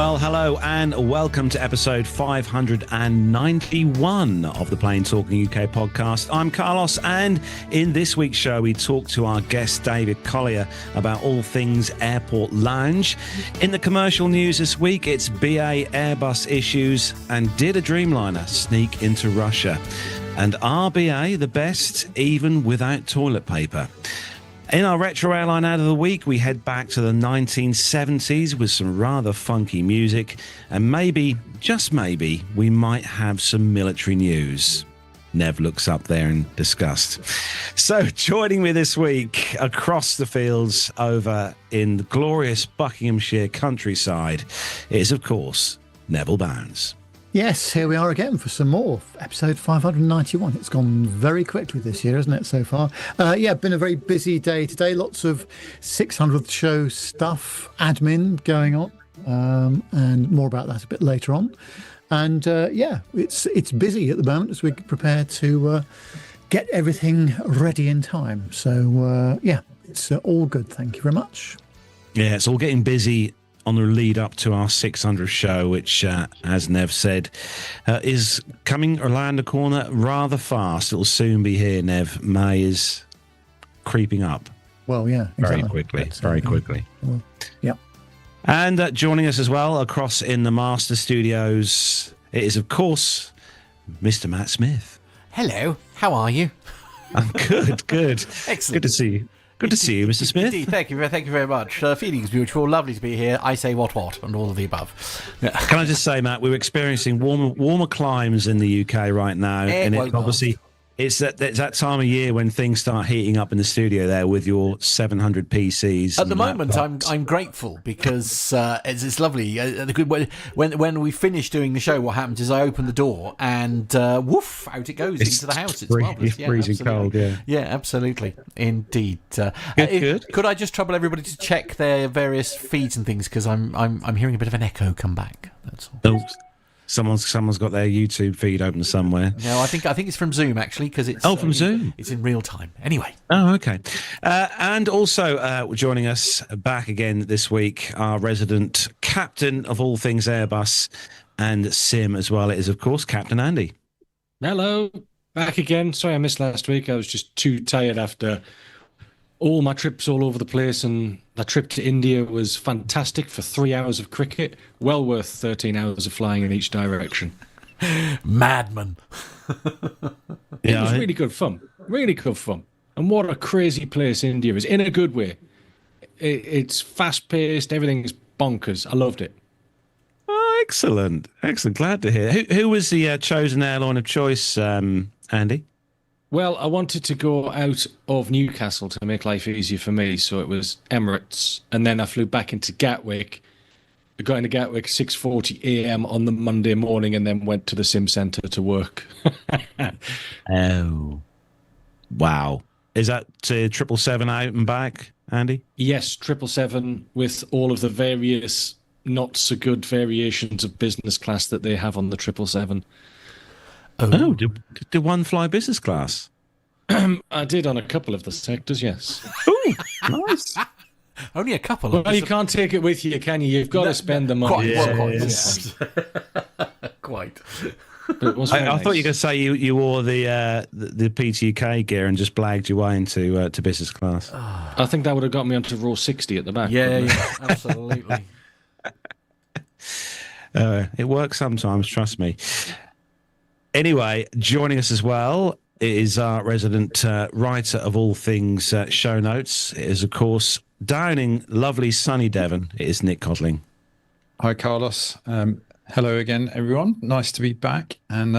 Well, hello and welcome to episode 591 of the Plane Talking UK podcast. I'm Carlos, and in this week's show, we talk to our guest, David Collyer, about all things airport lounge. In the commercial news this week, it's BA Airbus issues, and did a Dreamliner sneak into Russia? And are BA the best, even without toilet paper? In our Retro Airline Out of the Week, we head back to the 1970s with some rather funky music, and maybe, just maybe, we might have some military news. Nev looks up there in disgust. So joining me this week across the fields over in the glorious Buckinghamshire countryside is, of course, Neville Bounds. Yes, here we are again for some more. Episode 591. It's gone very quickly this year, hasn't it, so far? Been a very busy day today. Lots of 600th show stuff, admin going on, and more about that a bit later on. And it's busy at the moment as we prepare to get everything ready in time. So, it's all good. Thank you very much. Yeah, it's all getting busy on the lead up to our 600th show, which, as Nev said, is coming around the corner rather fast. It'll soon be here, Nev. May is creeping up. Well, yeah, exactly. Very quickly. Well, yeah. And joining us as well across in the Master Studios, it is, of course, Mr. Matt Smith. Hello, how are you? I'm good. Excellent. Good to see you. Good to see you, Mr. Smith. Indeed, thank you very much. Feelings mutual, lovely to be here. I say what, and all of the above. Can I just say, Matt, we're experiencing warmer climes in the UK right now, and it obviously it's that time of year when things start heating up in the studio there with your 700 PCs. At the moment, I'm grateful because it's lovely. When we finish doing the show, what happens is I open the door and woof, out it goes into the house. It's marvellous. It's freezing cold, yeah. Yeah, absolutely. Indeed. Good. Could I just trouble everybody to check their various feeds and things, because I'm hearing a bit of an echo come back. That's all. Oh, someone's got their YouTube feed open somewhere. No, I think it's from Zoom, actually, because it's from Zoom. It's in real time. Anyway. Oh, okay. And also joining us back again this week, our resident captain of all things Airbus and Sim as well. It is, of course, Captain Andy. Hello, back again. Sorry I missed last week. I was just too tired after all my trips all over the place, and that trip to India was fantastic for 3 hours of cricket. Well worth 13 hours of flying in each direction. Madman. It was really good fun. Really good fun. And what a crazy place India is, in a good way. It's fast-paced. Everything is bonkers. I loved it. Oh, excellent. Glad to hear. Who was the chosen airline of choice, Andy? Well, I wanted to go out of Newcastle to make life easier for me, so it was Emirates, and then I flew back into Gatwick. I got into Gatwick 6:40 a.m. on the Monday morning, and then went to the Sim Centre to work. Oh, wow! Is that 777 out and back, Andy? Yes, 777 with all of the various not so good variations of business class that they have on the 777. Oh, did one fly business class? I did on a couple of the sectors, yes. Oh, nice. Only a couple. Well, you can't take it with you, can you? You've got to spend the money. Quite. I thought you were going to say you wore the PTUK gear and just blagged your way into to business class. I think that would have got me onto row 60 at the back. Yeah, absolutely. It works sometimes, trust me. Anyway, joining us as well is our resident writer of all things show notes. It is, of course, down in lovely sunny Devon. It is Nick Codling. Hi, Carlos. Hello again, everyone. Nice to be back. And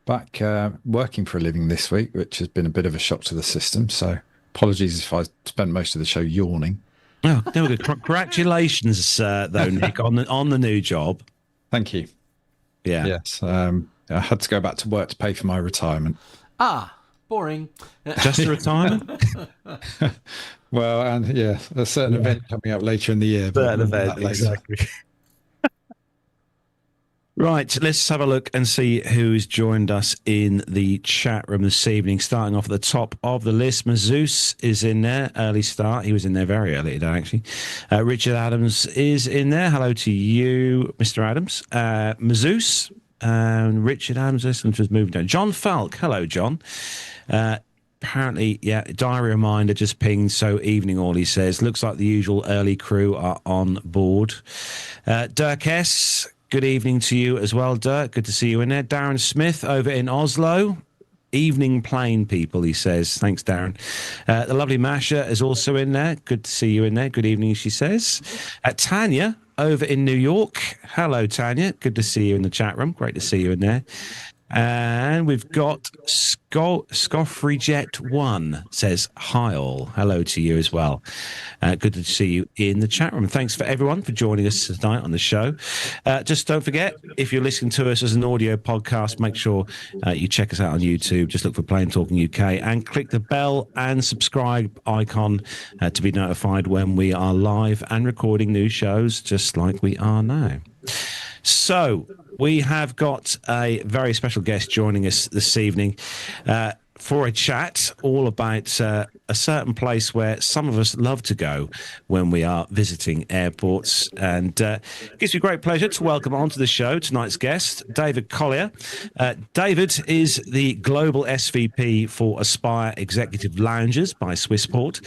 back working for a living this week, which has been a bit of a shock to the system. So apologies if I spent most of the show yawning. Oh, there we go. Congratulations, though, Nick, on the new job. Thank you. Yeah. Yes. I had to go back to work to pay for my retirement. Boring. Just the retirement? Well, and a certain event coming up later in the year. Certain event, exactly. Right, let's have a look and see who's joined us in the chat room this evening. Starting off at the top of the list, Mazus is in there, early start. He was in there very early today, actually. Richard Adams is in there. Hello to you, Mr. Adams. Mazus and Richard Adams, listen to us moving down. John Falk, hello, John. Apparently, yeah, diary reminder just pinged, so evening all, he says. Looks like the usual early crew are on board. Dirk S., good evening to you as well, Dirk. Good to see you in there. Darren Smith over in Oslo. Evening plane people, he says. Thanks, Darren. The lovely Masha is also in there. Good to see you in there. Good evening, she says. Tanya over in New York. Hello, Tanya. Good to see you in the chat room. Great to see you in there. And we've got Scoffreyjet1 says, hi all. Hello to you as well. Good to see you in the chat room. Thanks for everyone for joining us tonight on the show. Just don't forget, if you're listening to us as an audio podcast, make sure you check us out on YouTube. Just look for Plain Talking UK and click the bell and subscribe icon to be notified when we are live and recording new shows, just like we are now. So we have got a very special guest joining us this evening for a chat all about a certain place where some of us love to go when we are visiting airports. And it gives me great pleasure to welcome onto the show tonight's guest, David Collyer. David is the global SVP for Aspire Executive Lounges by Swissport.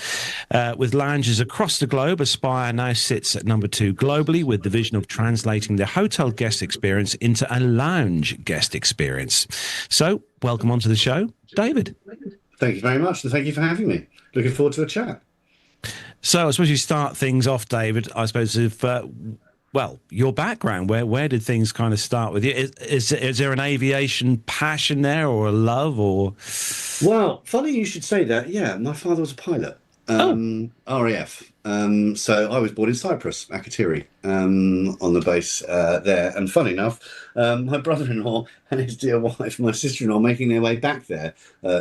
With lounges across the globe, Aspire now sits at number 2 globally with the vision of translating the hotel guest experience into a lounge guest experience. So welcome onto the show, David. Thank you very much, and thank you for having me. Looking forward to a chat. So I suppose you start things off, David, I suppose, if, well, your background. Where did things kind of start with you? Is there an aviation passion there or a love or? Well, funny you should say that. Yeah, my father was a pilot, RAF. So I was born in Cyprus, Akatiri, on the base there. And funny enough, my brother-in-law and his dear wife, my sister-in-law, are making their way back there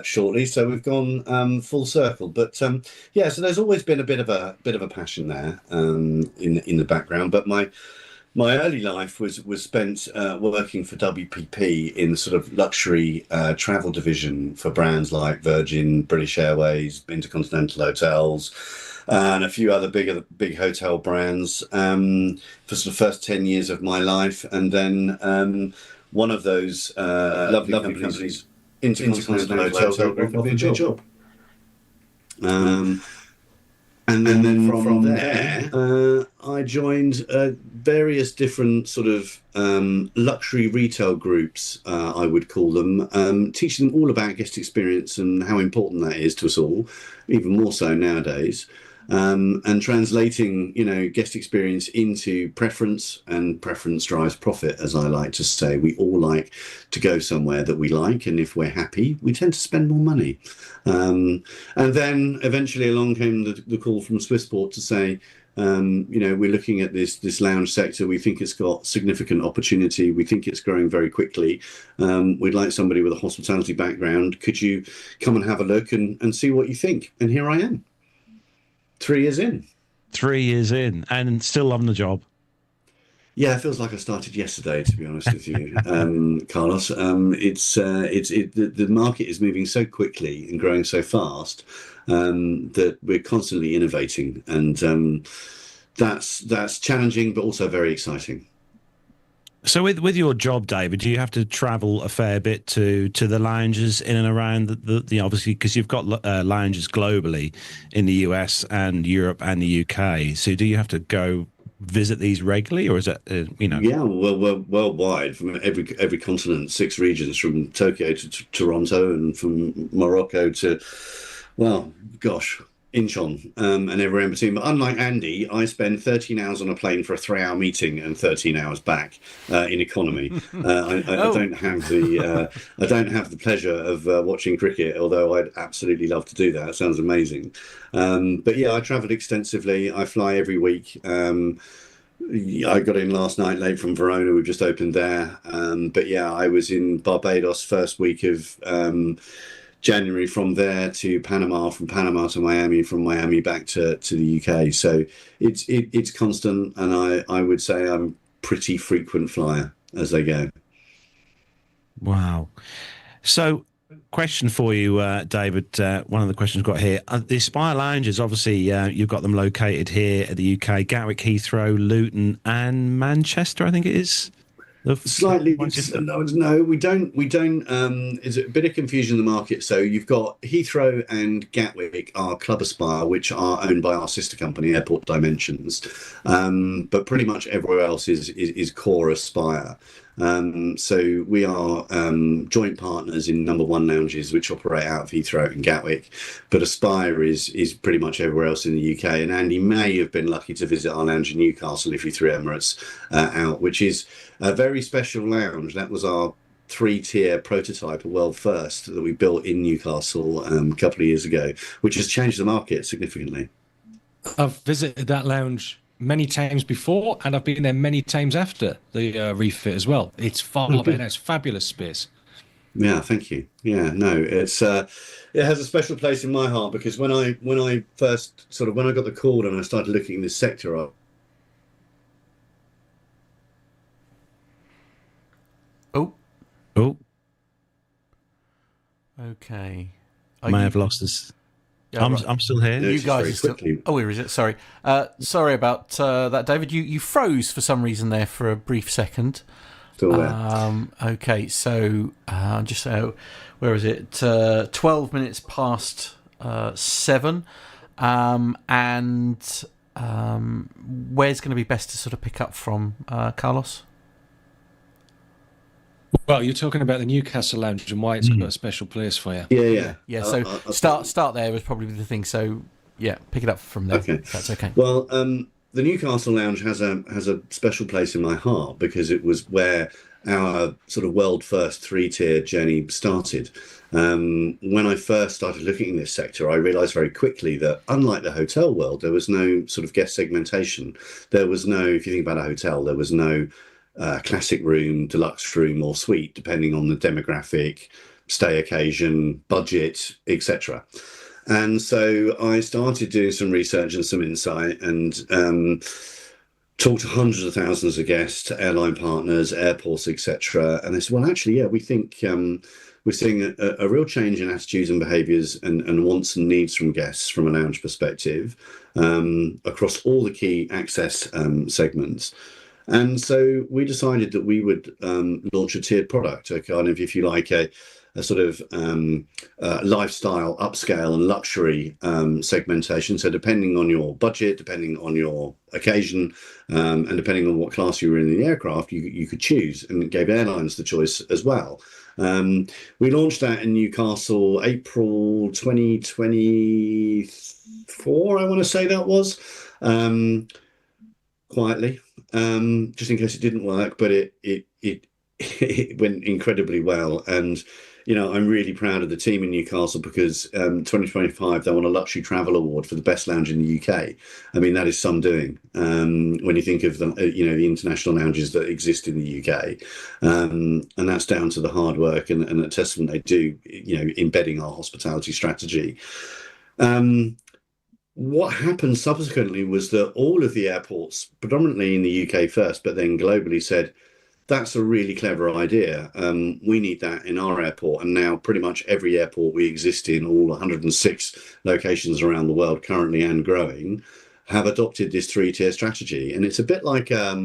shortly. So we've gone full circle. But yeah, so there's always been a bit of a passion there in the background. But my early life was spent working for WPP in the sort of luxury travel division for brands like Virgin, British Airways, Intercontinental Hotels, and a few other big hotel brands for sort of first 10 years of my life. And then one of those lovely companies, Intercontinental Hotel Group, offered me a job. And then from there, I joined various different sort of luxury retail groups, I would call them, teaching them all about guest experience and how important that is to us all, even more so nowadays. And translating, guest experience into preference, and preference drives profit, as I like to say. We all like to go somewhere that we like, and if we're happy, we tend to spend more money. And then eventually along came the call from Swissport to say, we're looking at this lounge sector. We think it's got significant opportunity. We think it's growing very quickly. We'd like somebody with a hospitality background. Could you come and have a look and see what you think? And here I am. 3 years in. 3 years in, and still on the job. Yeah, it feels like I started yesterday, to be honest with you, Carlos. The market is moving so quickly and growing so fast that we're constantly innovating, and that's challenging, but also very exciting. So with your job, David, do you have to travel a fair bit to the lounges in and around the obviously, because you've got lounges globally in the US and Europe and the UK. So do you have to go visit these regularly, or is it Yeah, well, worldwide, from every continent, 6 regions, from Tokyo to Toronto, and from Morocco to, well, gosh, Incheon, and everywhere in between. But unlike Andy, I spend 13 hours on a plane for a 3-hour meeting and 13 hours back in economy. I don't have the pleasure of watching cricket, although I'd absolutely love to do that. It sounds amazing. But yeah, I travelled extensively. I fly every week. I got in last night late from Verona. We've just opened there. But yeah, I was in Barbados first week of January, from there to Panama, from Panama to Miami, from Miami back to the UK. So it's constant, and I would say I'm pretty frequent flyer. as they go. Wow. So, question for you, David. One of the questions we've got here. The Aspire Lounges, obviously, you've got them located here at the UK, Gatwick, Heathrow, Luton, and Manchester, I think it is. Slightly, no, we don't. There's a bit of confusion in the market. So you've got Heathrow and Gatwick are Club Aspire, which are owned by our sister company, Airport Dimensions. But pretty much everywhere else is core Aspire. So we are joint partners in number one lounges, which operate out of Heathrow and Gatwick. But Aspire is pretty much everywhere else in the UK. And Andy may have been lucky to visit our lounge in Newcastle if he threw Emirates out, which is a very special lounge. That was our 3-tier prototype, a world first, that we built in Newcastle a couple of years ago, which has changed the market significantly. I've visited that lounge many times before, and I've been there many times after the refit as well. It's far better. It's fabulous space. Yeah, thank you. Yeah, no, it's it has a special place in my heart, because when I first when I got the call and I started looking in this sector, Oh, okay. may have lost us. Yeah, I'm still here. You guys are still... Oh, where is it? Sorry. Sorry about that, David. You froze for some reason there for a brief second. Still there. Okay, so just where is it? 12 minutes past 7. And where's going to be best to sort of pick up from, Carlos? Well, you're talking about the Newcastle lounge and why it's got a special place for you. Yeah. So start there was probably the thing. So yeah, pick it up from there. Okay, that's okay. Well, the Newcastle lounge has a special place in my heart, because it was where our sort of world first 3-tier journey started. When I first started looking in this sector, I realized very quickly that, unlike the hotel world, there was no sort of guest segmentation. There was no, if you think about a hotel, there was no classic room, deluxe room, or suite, depending on the demographic, stay occasion, budget, etc. And so I started doing some research and some insight, and talked to hundreds of thousands of guests, airline partners, airports, etc. And they said, well, actually, yeah, we think we're seeing a real change in attitudes and behaviours and wants and needs from guests from a lounge perspective across all the key access segments. And so we decided that we would launch a tiered product, a kind of, if you like, a sort of lifestyle, upscale and luxury segmentation. So depending on your budget, depending on your occasion, and depending on what class you were in the aircraft, you could choose, and it gave airlines the choice as well. We launched that in Newcastle April 2024, I want to say that was, quietly. Just in case it didn't work, but it went incredibly well. And I'm really proud of the team in Newcastle, because 2025 they won a luxury travel award for the best lounge in the UK. I mean, that is some doing when you think of the the international lounges that exist in the UK, and that's down to the hard work and a testament they do, embedding our hospitality strategy. What happened subsequently was that all of the airports, predominantly in the UK first, but then globally, said, that's a really clever idea. We need that in our airport. And now pretty much every airport we exist in, all 106 locations around the world currently and growing, have adopted this 3-tier strategy. And it's a bit like a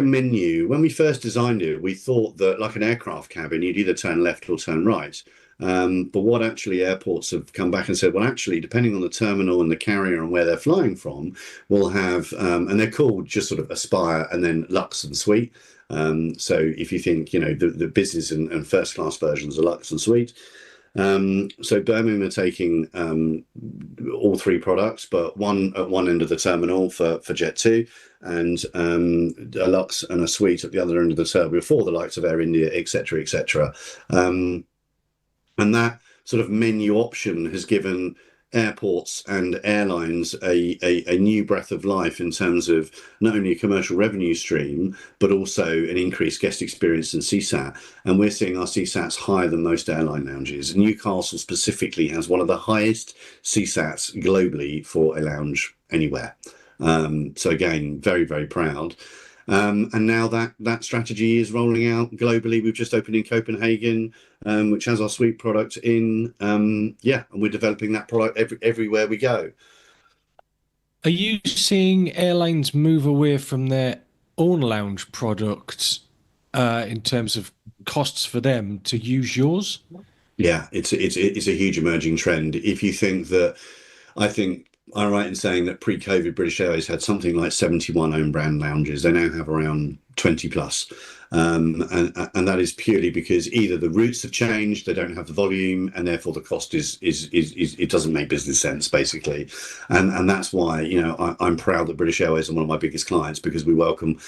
menu. When we first designed it, we thought that, like an aircraft cabin, you'd either turn left or turn right. But what actually airports have come back and said, well, actually, depending on the terminal and the carrier and where they're flying from, we'll have, and they're called just sort of Aspire and then Lux and Suite. So if you think, the business and first class versions are Lux and Suite. So Birmingham are taking all 3 products, but one at one end of the terminal for Jet 2, and a Lux and a Suite at the other end of the terminal for the likes of Air India, etc., etc. And that sort of menu option has given airports and airlines a new breath of life in terms of not only a commercial revenue stream, but also an increased guest experience and CSAT. And we're seeing our CSATs higher than most airline lounges. Newcastle specifically has one of the highest CSATs globally for a lounge anywhere. So again, very, very proud. And now that strategy is rolling out globally. We've just opened in Copenhagen, which has our suite product in. And we're developing that product everywhere we go. Are you seeing airlines move away from their own lounge products in terms of costs for them to use yours? Yeah, it's a huge emerging trend. If you think that, I think I'm right in saying that pre-COVID British Airways had something like 71 own brand lounges. They now have around 20 plus. And that is purely because either the routes have changed, they don't have the volume, and therefore the cost is it doesn't make business sense, basically. And that's why, I'm proud that British Airways are one of my biggest clients, because we welcome,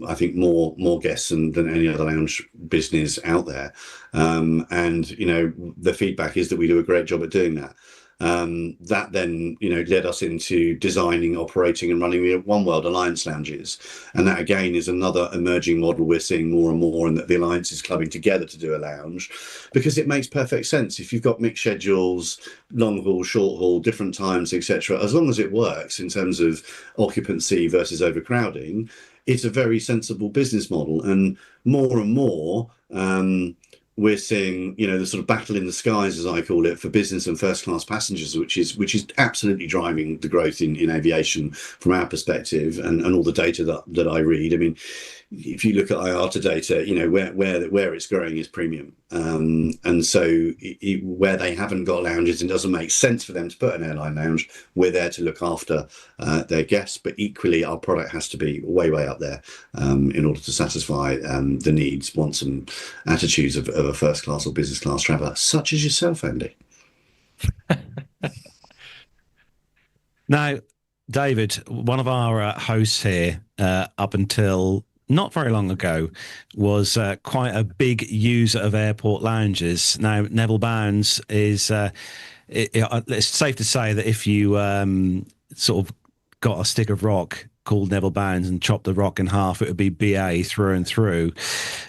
I think more guests than any other lounge business out there. And the feedback is that we do a great job at doing that. That then led us into designing, operating and running the One World Alliance lounges, and that again is another emerging model we're seeing more and more, and that the Alliance is clubbing together to do a lounge, because it makes perfect sense. If you've got mixed schedules, long haul, short haul, different times, etc., as long as it works in terms of occupancy versus overcrowding, it's a very sensible business model. And more we're seeing, the sort of battle in the skies, as I call it, for business and first class passengers, which is absolutely driving the growth in aviation from our perspective, and all the data that I read. I mean, if you look at IATA data, where it's growing is premium, and so where they haven't got lounges, it doesn't make sense for them to put an airline lounge. We're there to look after their guests, but equally our product has to be way up there in order to satisfy the needs, wants and attitudes of a first class or business class traveller, such as yourself, Andy. Now, David, one of our hosts here, up until not very long ago, was quite a big user of airport lounges. Now, Neville Bounds is, it's safe to say that if you sort of got a stick of rock called Neville Bounds and chopped the rock in half, it would be BA through and through.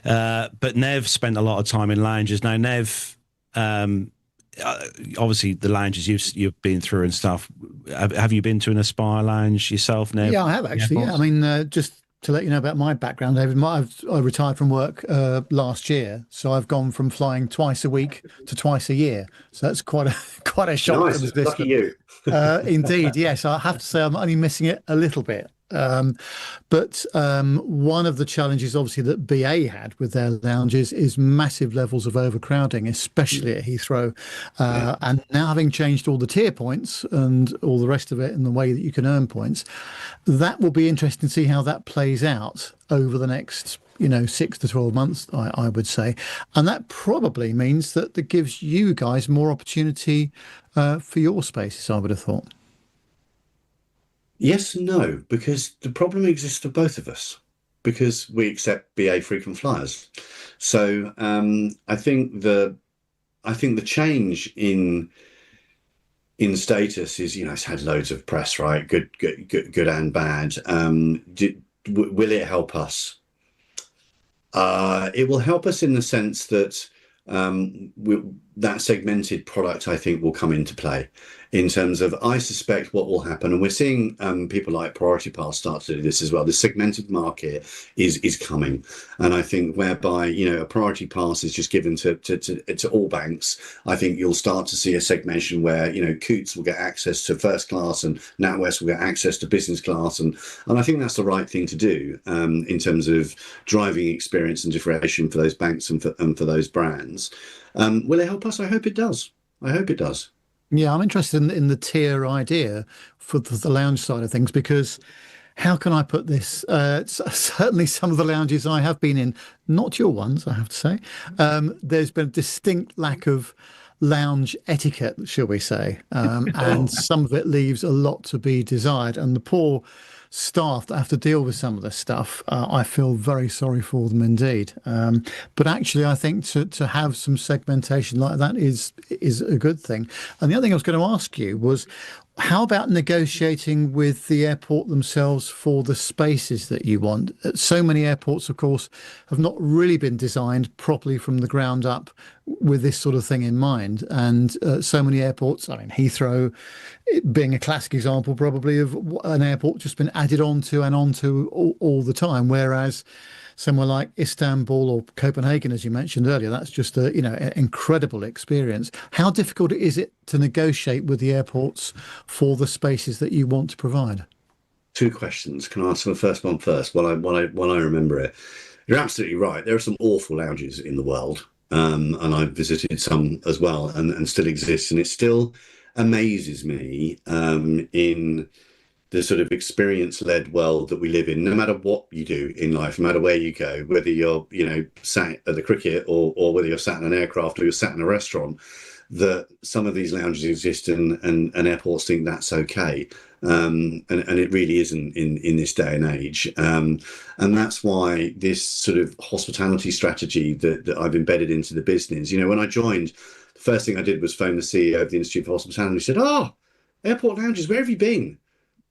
But Nev spent a lot of time in lounges. Now, Nev, obviously the lounges you've been through and stuff. Have you been to an Aspire lounge yourself, Nev? Yeah, I have actually. Yeah. I mean, just to let you know about my background, David, I retired from work last year, so I've gone from flying twice a week to twice a year. So that's quite a shock. Nice, to the lucky you. Indeed, yes. I have to say I'm only missing it a little bit. But one of the challenges, obviously, that BA had with their lounges is massive levels of overcrowding, especially at Heathrow. And now, having changed all the tier points and all the rest of it and the way that you can earn points, that will be interesting to see how that plays out over the next 6 to 12 months, I would say. And that probably means that gives you guys more opportunity for your spaces, I would have thought. Yes and no, because the problem exists for both of us, because we accept BA frequent flyers. So I think the change in status is, it's had loads of press, right? Good and bad. Will it help us? It will help us in the sense that that segmented product, I think, will come into play in terms of, I suspect what will happen, and we're seeing people like Priority Pass start to do this as well. The segmented market is coming, and I think whereby a Priority Pass is just given to all banks, I think you'll start to see a segmentation where Coots will get access to first class and NatWest will get access to business class, and I think that's the right thing to do in terms of driving experience and differentiation for those banks and for those brands. Will it help us? I hope it does. Yeah, I'm interested in the tier idea for the lounge side of things, because how can I put this? Certainly some of the lounges I have been in, not your ones, I have to say, there's been a distinct lack of lounge etiquette, shall we say, and some of it leaves a lot to be desired. And the poor staff that have to deal with some of this stuff, I feel very sorry for them indeed. But actually, I think to have some segmentation like that is a good thing. And the other thing I was going to ask you was, How about negotiating with the airport themselves for the spaces that you want? So many airports, of course, have not really been designed properly from the ground up with this sort of thing in mind. And so many airports, I mean, Heathrow being a classic example, probably of an airport just been added onto and onto all the time. Whereas somewhere like Istanbul or Copenhagen, as you mentioned earlier, that's just an incredible experience. How difficult is it to negotiate with the airports for the spaces that you want to provide? Two questions. Can I answer the first one first? While I remember it, you're absolutely right. There are some awful lounges in the world, and I've visited some as well, and still exists, and it still amazes me in the sort of experience-led world that we live in. No matter what you do in life, no matter where you go, whether you're sat at the cricket or whether you're sat in an aircraft or you're sat in a restaurant, that some of these lounges exist and airports think that's okay. And it really isn't in this day and age. And that's why this sort of hospitality strategy that I've embedded into the business, when I joined, the first thing I did was phone the CEO of the Institute for Hospitality. He said, airport lounges, where have you been?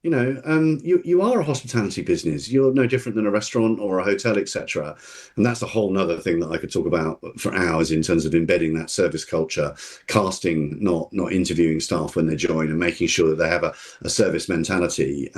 You are a hospitality business. You're no different than a restaurant or a hotel, etc. And that's a whole nother thing that I could talk about for hours in terms of embedding that service culture, casting, not interviewing staff when they join, and making sure that they have a service mentality.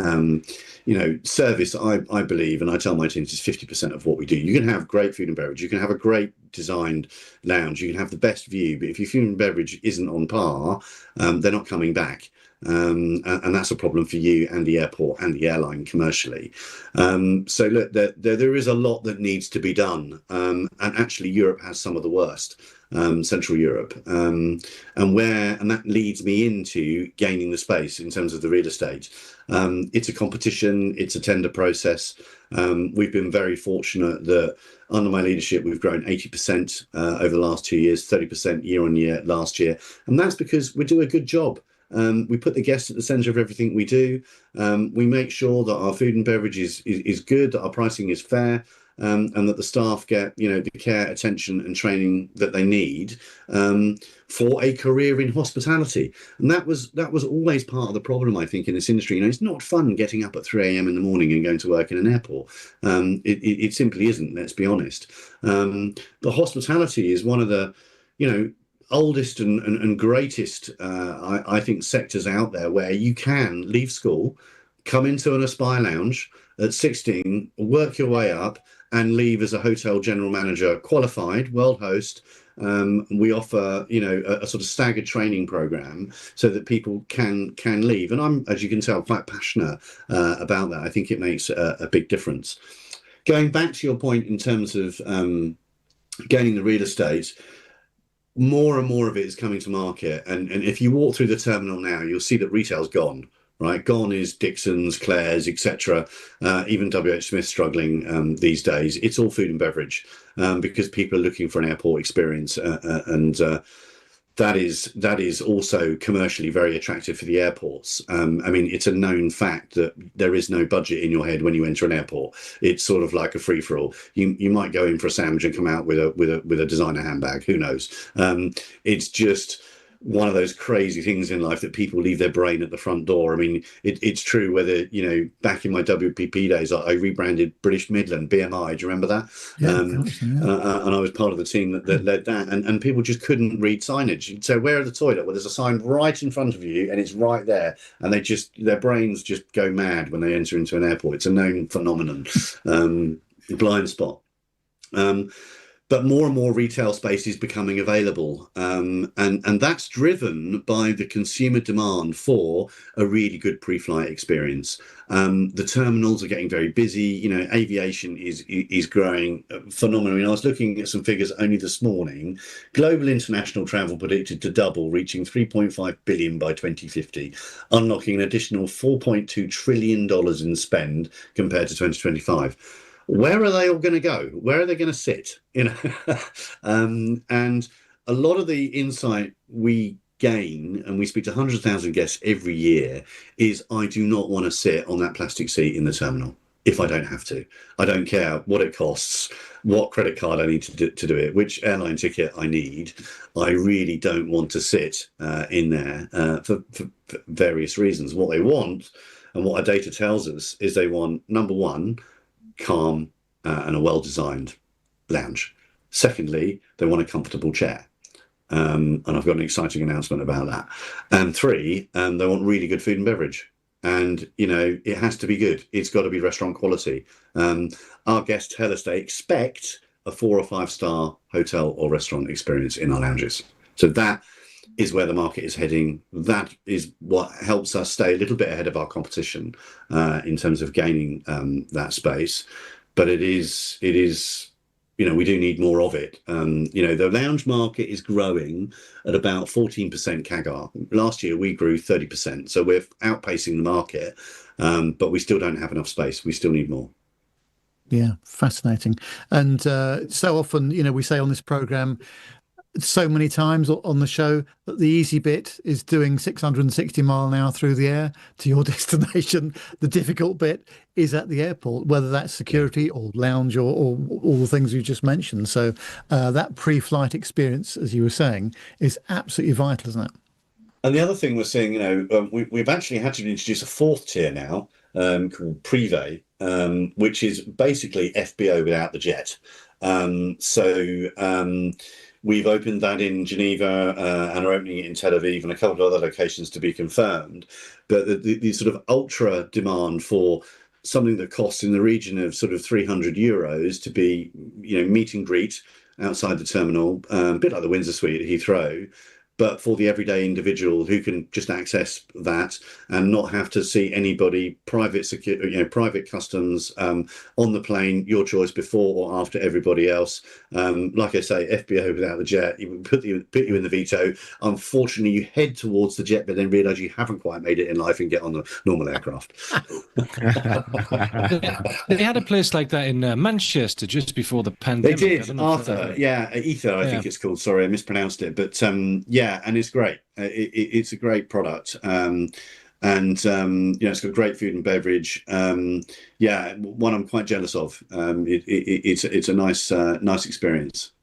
Service, I believe, and I tell my teams, is 50% of what we do. You can have great food and beverage. You can have a great designed lounge. You can have the best view. But if your food and beverage isn't on par, they're not coming back. And that's a problem for you and the airport and the airline commercially. So look, there is a lot that needs to be done, and actually Europe has some of the worst, Central Europe, and that leads me into gaining the space in terms of the real estate. It's a competition, it's a tender process. We've been very fortunate that under my leadership, we've grown 80% over the last 2 years, 30% year on year last year, and that's because we do a good job. We put the guest at the centre of everything we do. We make sure that our food and beverage is good, that our pricing is fair, and that the staff get the care, attention, and training that they need for a career in hospitality. And that was always part of the problem, I think, in this industry. It's not fun getting up at 3 a.m. in the morning and going to work in an airport. It simply isn't. Let's be honest. But hospitality is one of the oldest and greatest, I think, sectors out there where you can leave school, come into an Aspire lounge at 16, work your way up and leave as a hotel general manager, qualified, world host. We offer, a sort of staggered training program so that people can leave. And I'm, as you can tell, quite passionate about that. I think it makes a big difference. Going back to your point in terms of gaining the real estate, more and more of it is coming to market, and if you walk through the terminal now, you'll see that retail's gone. Right, gone is Dixon's, Claire's, etc. Even WH Smith struggling these days. It's all food and beverage because people are looking for an airport experience, and that is also commercially very attractive for the airports. It's a known fact that there is no budget in your head when you enter an airport. It's sort of like a free for all. You might go in for a sandwich and come out with a designer handbag. Who knows? It's just one of those crazy things in life that people leave their brain at the front door. It's true whether, back in my WPP days, I rebranded British Midland, BMI. Do you remember that? Yeah, and I was part of the team that led that. And people just couldn't read signage. You'd say, where are the toilet? Well, there's a sign right in front of you and it's right there. And their brains just go mad when they enter into an airport. It's a known phenomenon, blind spot. But more and more retail space is becoming available. And that's driven by the consumer demand for a really good pre-flight experience. The terminals are getting very busy. Aviation is growing phenomenally. I was looking at some figures only this morning. Global international travel predicted to double, reaching 3.5 billion by 2050, unlocking an additional $4.2 trillion in spend compared to 2025. Where are they all going to go? Where are they going to sit? And a lot of the insight we gain, and we speak to hundreds of thousands of guests every year, is I do not want to sit on that plastic seat in the terminal. if I don't have to. I don't care what it costs, what credit card I need to do it, which airline ticket I need. I really don't want to sit in there for various reasons. What they want, and what our data tells us, is they want, number one, calm and a well-designed lounge. Secondly, they want a comfortable chair. And I've got an exciting announcement about that. And three, they want really good food and beverage. And, you know, it has to be good. It's got to be restaurant quality. Our guests tell us they expect a 4 or 5 star hotel or restaurant experience in our lounges. So that is where the market is heading. That is what helps us stay a little bit ahead of our competition in terms of gaining that space. But it is, you know, we do need more of it. You know, the lounge market is growing at about 14% CAGR. Last year, we grew 30%. So we're outpacing the market, but we still don't have enough space. We still need more. Yeah, fascinating. And so often, you know, we say on this program so many times on the show that the easy bit is doing 660 mile an hour through the air to your destination. The difficult bit is at the airport, whether that's security or lounge or all the things you just mentioned. So that pre-flight experience, as you were saying, is absolutely vital, isn't it? And the other thing we're seeing, you know, we've actually had to introduce a 4th tier now called Privé, which is basically FBO without the jet. We've opened that in Geneva and are opening it in Tel Aviv and a couple of other locations to be confirmed. But the sort of ultra demand for something that costs in the region of sort of €300 to be, you know, meet and greet outside the terminal, a bit like the Windsor Suite at Heathrow, but for the everyday individual who can just access that and not have to see anybody, private customs on the plane, your choice before or after everybody else. Like I say, FBO without the jet, you put you in the Vito. Unfortunately, you head towards the jet, but then realise you haven't quite made it in life and get on the normal aircraft. They had a place like that in Manchester just before the pandemic. They did, Arthur. Yeah, Ether, I think it's called. Sorry, I mispronounced it. But yeah, and it's great. It's a great product. You know, it's got great food and beverage. Yeah, one I'm quite jealous of. It's a nice experience.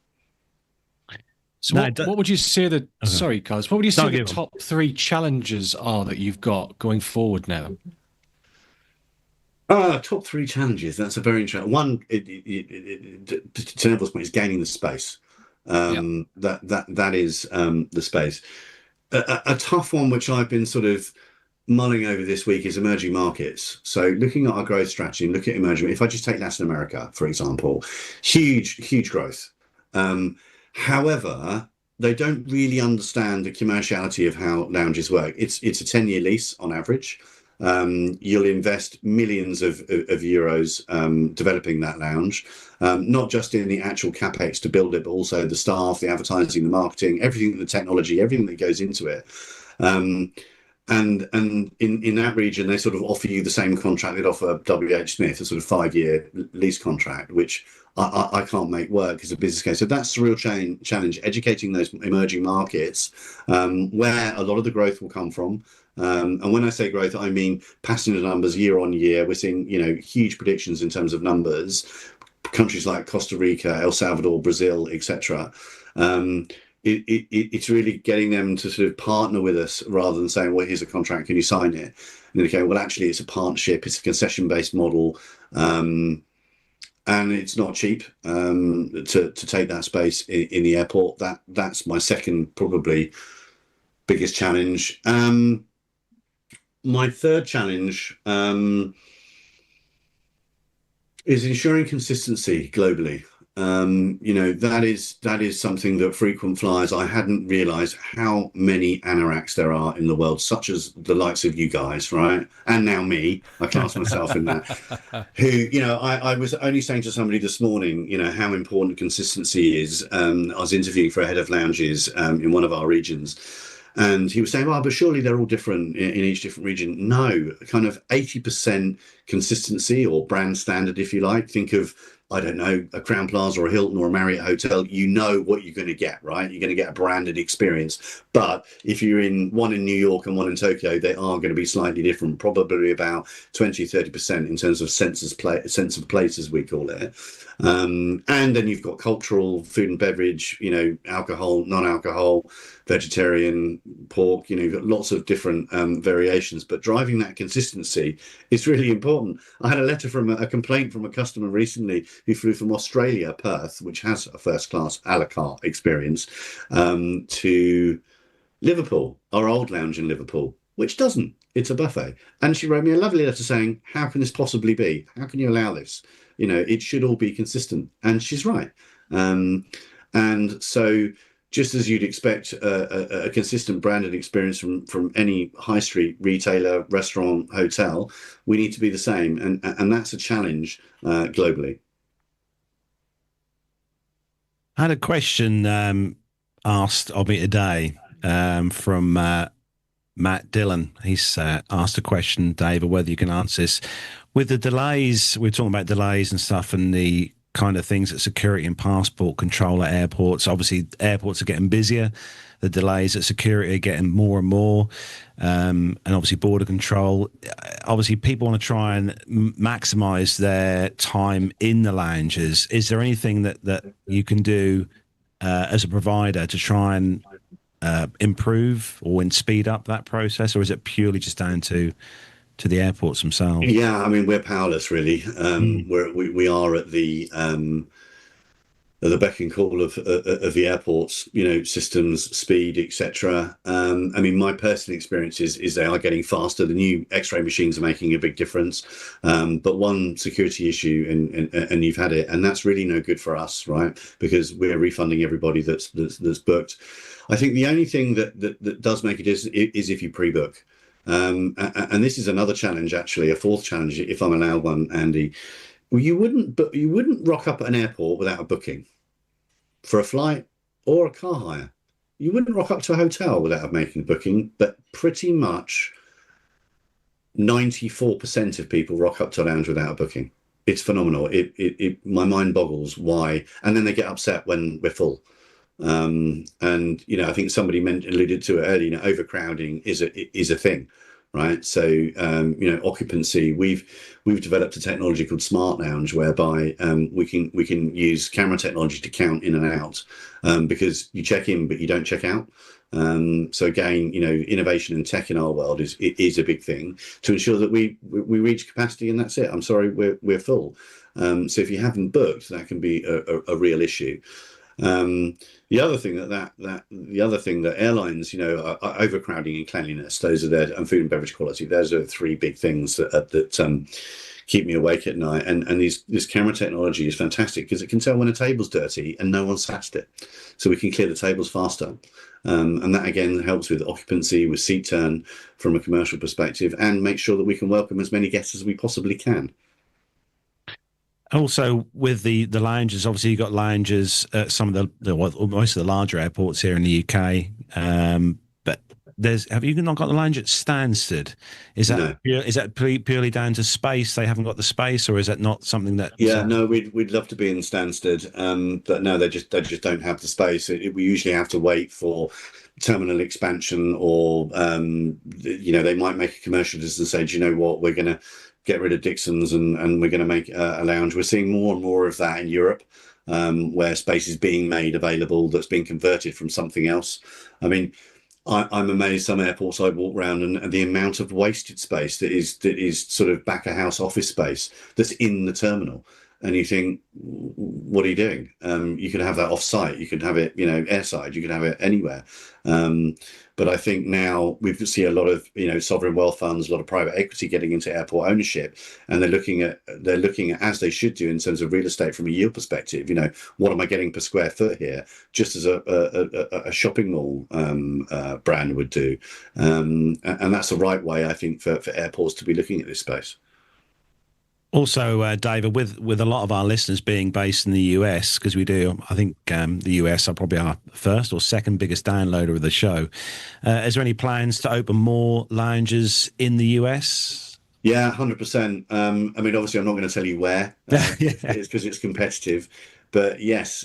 So what would you say that? Sorry, Carlos. What would you say the top 3 challenges are that you've got going forward now? Top 3 challenges. That's a very interesting one. To Neville's point, is gaining the space. That is the space. A tough one, which I've been sort of mulling over this week, is emerging markets. So looking at our growth strategy and look at emerging. If I just take Latin America, for example, huge growth. However, they don't really understand the commerciality of how lounges work. It's a 10-year lease on average. You'll invest millions of euros developing that lounge, not just in the actual capex to build it, but also the staff, the advertising, the marketing, everything, the technology, everything that goes into it. And in that region, they sort of offer you the same contract they'd offer WH Smith, a sort of 5-year lease contract, which I can't make work as a business case. So that's the real challenge, educating those emerging markets where a lot of the growth will come from. And when I say growth, I mean passenger numbers year on year. We're seeing, you know, huge predictions in terms of numbers. Countries like Costa Rica, El Salvador, Brazil, etc. It's really getting them to sort of partner with us rather than saying, well, here's a contract, can you sign it? And okay, well, actually, it's a partnership. It's a concession-based model. And it's not cheap to take that space in the airport. That's my second, probably biggest challenge. My third challenge is ensuring consistency globally. You know, that is something that frequent flyers, I hadn't realized how many anoraks there are in the world, such as the likes of you guys, right? And now me, I class myself in that, who, you know, I was only saying to somebody this morning, you know, how important consistency is. I was interviewing for a head of lounges in one of our regions. And he was saying, well, but surely they're all different in each different region. No, kind of 80% consistency or brand standard, if you like. Think of I don't know, a Crown Plaza or a Hilton or a Marriott hotel, you know what you're going to get, right? You're going to get a branded experience. But if you're in one in New York and one in Tokyo, they are going to be slightly different, probably about 20-30% in terms of sense of place, as we call it. And then you've got cultural, food and beverage, alcohol, non-alcohol, vegetarian, pork, you've got lots of different variations, but driving that consistency is really important. I had a complaint from a customer recently who flew from Australia, Perth, which has a first class a la carte experience, to Liverpool, our old lounge in Liverpool, which doesn't. It's a buffet. And she wrote me a lovely letter saying, how can this possibly be? How can you allow this? It should all be consistent. And she's right. And so just as you'd expect a consistent branded experience from any high street retailer, restaurant, hotel, we need to be the same. And that's a challenge globally. I had a question asked of me today from Matt Dillon. He's asked a question, David, whether you can answer this. With the delays, we're talking about delays and stuff and the kind of things that security and passport control at airports. Obviously, airports are getting busier. The delays at security are getting more and more. And obviously border control. Obviously, people want to try and maximise their time in the lounges. Is there anything that you can do as a provider to try and improve or speed up that process, or is it purely just down to the airports themselves? Yeah, I mean, we're powerless, really. We are at the beck and call of the airports, systems, speed, etc. I mean, my personal experience is they are getting faster. The new X-ray machines are making a big difference. But one security issue, and you've had it, and that's really no good for us, right? Because we're refunding everybody that's booked. I think the only thing that does make it is if you pre-book. And this is another challenge, actually, a fourth challenge, if I'm allowed one, Andy. You wouldn't rock up at an airport without a booking for a flight or a car hire. You wouldn't rock up to a hotel without making a booking, but pretty much 94% of people rock up to a lounge without a booking. It's phenomenal. My mind boggles why, and then they get upset when we're full. And I think somebody alluded to it earlier. Overcrowding is a thing, right? So occupancy. We've developed a technology called Smart Lounge, whereby we can use camera technology to count in and out, because you check in but you don't check out. So again, innovation and tech in our world is a big thing to ensure that we reach capacity, and that's it. I'm sorry, we're full. So if you haven't booked, that can be a real issue. The other thing that airlines, are overcrowding and cleanliness. Those are there, and food and beverage quality. Those are three big things that keep me awake at night. And this camera technology is fantastic because it can tell when a table's dirty and no one sat it, so we can clear the tables faster. And that again helps with occupancy, with seat turn from a commercial perspective, and make sure that we can welcome as many guests as we possibly can. Also, with the lounges, obviously you've got lounges at some of most of the larger airports here in the UK. But have you not got the lounge at Stansted? Is that purely down to space? They haven't got the space, or is that not something that? Yeah, no, we'd love to be in Stansted, but no, they just don't have the space. We usually have to wait for terminal expansion, or they might make a commercial decision and say, do you know what, we're going to get rid of Dixon's and we're going to make a lounge. We're seeing more and more of that in Europe, where space is being made available that's been converted from something else. I mean, I'm amazed some airports I walk around and the amount of wasted space that is sort of back of house office space that's in the terminal. And you think, what are you doing? You could have that off-site. You could have it, airside. You could have it anywhere. But I think now we see a lot of, sovereign wealth funds, a lot of private equity getting into airport ownership, and they're looking at as they should do in terms of real estate from a yield perspective. What am I getting per square foot here? Just as a shopping mall brand would do, and that's the right way, I think, for airports to be looking at this space. Also, David, with a lot of our listeners being based in the US, because we do, I think the US are probably our first or second biggest downloader of the show. Is there any plans to open more lounges in the US Yeah, 100%. I mean, obviously, I'm not going to tell you where. Yeah. It's because it's competitive. But yes,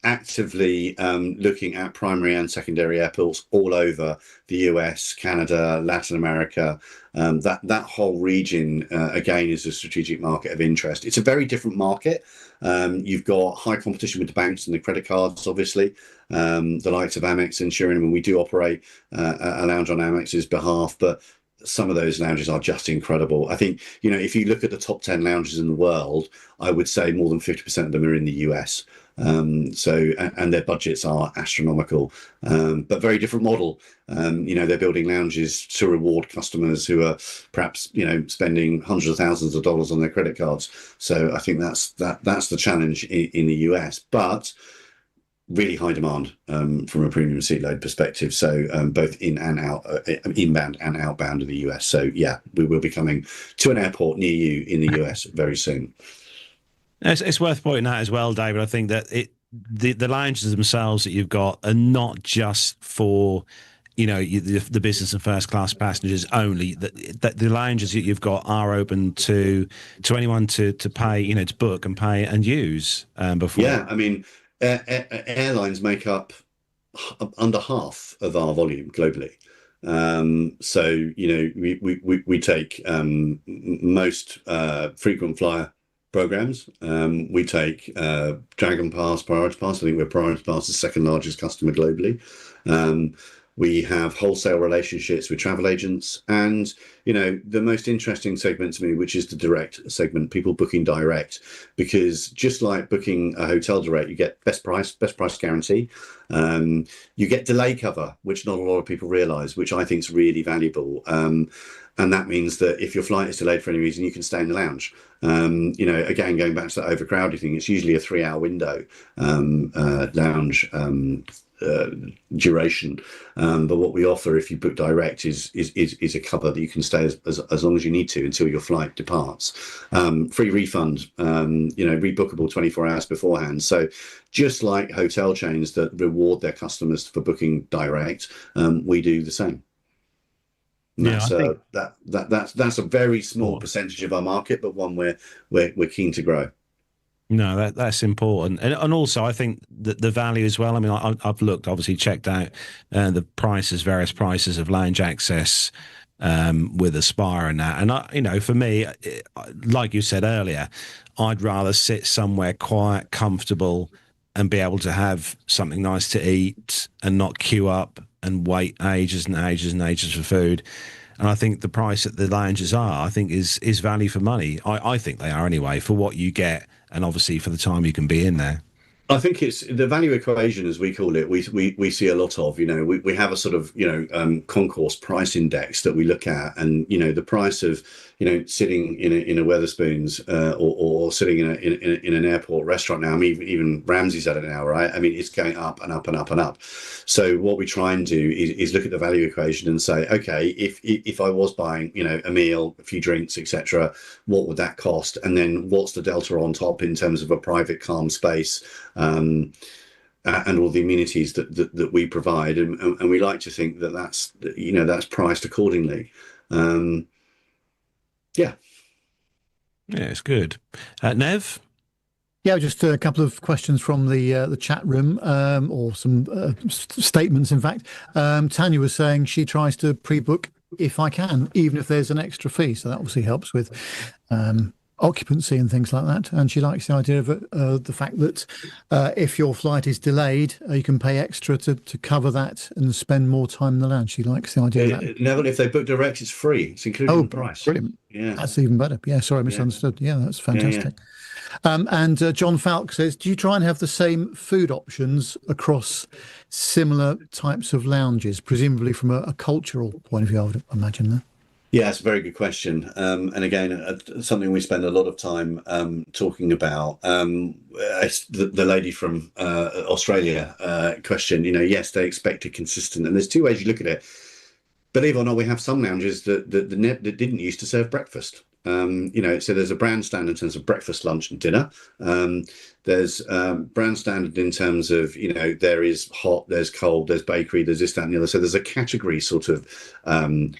actively looking at primary and secondary airports all over the US, Canada, Latin America. That whole region, again, is a strategic market of interest. It's a very different market. You've got high competition with the banks and the credit cards, obviously, the likes of Amex and Suriname, and we do operate a lounge on Amex's behalf, but some of those lounges are just incredible. I think, if you look at the top 10 lounges in the world, I would say more than 50% of them are in the US. And their budgets are astronomical, but very different model. They're building lounges to reward customers who are perhaps, spending hundreds of thousands of dollars on their credit cards. So I think that's the challenge in the US, but really high demand from a premium seat load perspective. So both in and out, inbound and outbound of the US. So yeah, we will be coming to an airport near you in the US very soon. It's worth pointing out as well, David. I think that the lounges themselves that you've got are not just for the business and first class passengers only. The lounges that you've got are open to anyone to pay, to book and pay and use before. Yeah, I mean, airlines make up under half of our volume globally. So we take most frequent flyer programs. We take Dragon Pass, Priority Pass. I think we're Priority Pass's second largest customer globally. We have wholesale relationships with travel agents, and the most interesting segment to me, which is the direct segment, people booking direct, because just like booking a hotel direct, you get best price guarantee. You get delay cover, which not a lot of people realize, which I think is really valuable. And that means that if your flight is delayed for any reason, you can stay in the lounge. Again, going back to that overcrowding thing, it's usually a 3-hour window lounge duration. But what we offer if you book direct is a cover that you can stay as long as you need to until your flight departs. Free refund, rebookable 24 hours beforehand. So just like hotel chains that reward their customers for booking direct, we do the same. That's a very small percentage of our market, but one we're keen to grow. No, that's important, and also I think that the value as well. I mean, I've looked, obviously checked out the various prices of lounge access with Aspire and that, and for me, like you said earlier, I'd rather sit somewhere quiet, comfortable, and be able to have something nice to eat and not queue up and wait ages and ages and ages for food. And I think the price that the lounges are, I think, is value for money. I think they are anyway, for what you get, and obviously for the time you can be in there. I think it's the value equation, as we call it. We see a lot of, we have a sort of, concourse price index that we look at, and the price of, sitting in a Weatherspoons or sitting in an airport restaurant now. I mean, even Ramsay's at it now, right? I mean, it's going up and up and up and up. So what we try and do is look at the value equation and say, okay, if I was buying, a meal, a few drinks, etc., what would that cost? And then what's the delta on top in terms of a private, calm space? And all the amenities that we provide, and we like to think that's priced accordingly. Yeah, it's good. Nev? Yeah, just a couple of questions from the chat room, or some statements, in fact. Tanya was saying she tries to pre-book if I can, even if there's an extra fee. So that obviously helps with occupancy and things like that. And she likes the idea of the fact that if your flight is delayed, you can pay extra to cover that and spend more time in the lounge. She likes the idea of that. Neville, if they book direct, it's free. It's included in the price. Brilliant. Yeah. That's even better. Yeah, sorry, I misunderstood. Yeah, that's fantastic. Yeah. And John Falk says, do you try and have the same food options across similar types of lounges, presumably from a cultural point of view, I would imagine that? Yeah, it's a very good question. And again, something we spend a lot of time talking about. The lady from Australia question, yes, they expect it consistent. And there's two ways you look at it. Believe it or not, we have some lounges that didn't used to serve breakfast. So there's a brand standard in terms of breakfast, lunch, and dinner. There's brand standard in terms of, there is hot, there's cold, there's bakery, there's this, that, and the other. So there's a category sort of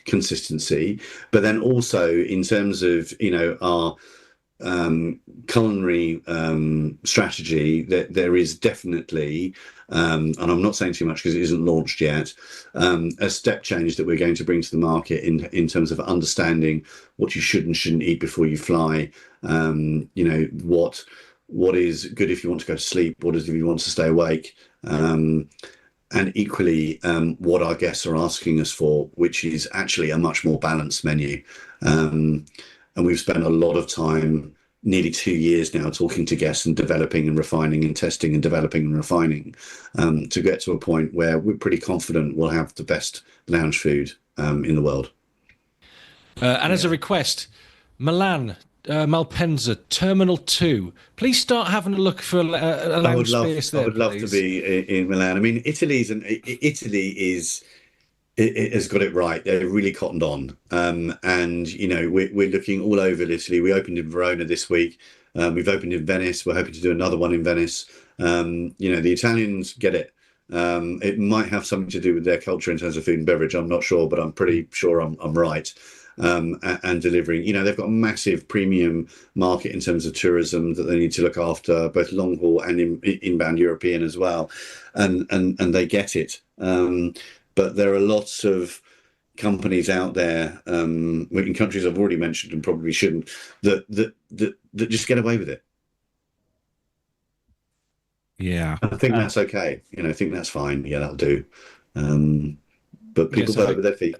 consistency. But then also in terms of, our culinary strategy, that there is definitely, and I'm not saying too much because it isn't launched yet, a step change that we're going to bring to the market in terms of understanding what you should and shouldn't eat before you fly. What is good if you want to go to sleep, what is if you want to stay awake, and equally what our guests are asking us for, which is actually a much more balanced menu. And we've spent a lot of time, nearly 2 years now, talking to guests and developing and refining and testing and developing and refining to get to a point where we're pretty confident we'll have the best lounge food in the world. And as a request, Milan, Malpensa, Terminal 2, please start having a look for a lounge space there. I would love to be in Milan. I mean, Italy has got it right. They're really cottoned on. And, we're looking all over Italy. We opened in Verona this week. We've opened in Venice. We're hoping to do another one in Venice. The Italians get it. It might have something to do with their culture in terms of food and beverage. I'm not sure, but I'm pretty sure I'm right. And delivering, they've got a massive premium market in terms of tourism that they need to look after, both long haul and inbound European as well. And they get it. But there are lots of companies out there in countries I've already mentioned and probably shouldn't that just get away with it. Yeah, I think that's okay. I think that's fine. Yeah, that'll do. But people vote with their feet.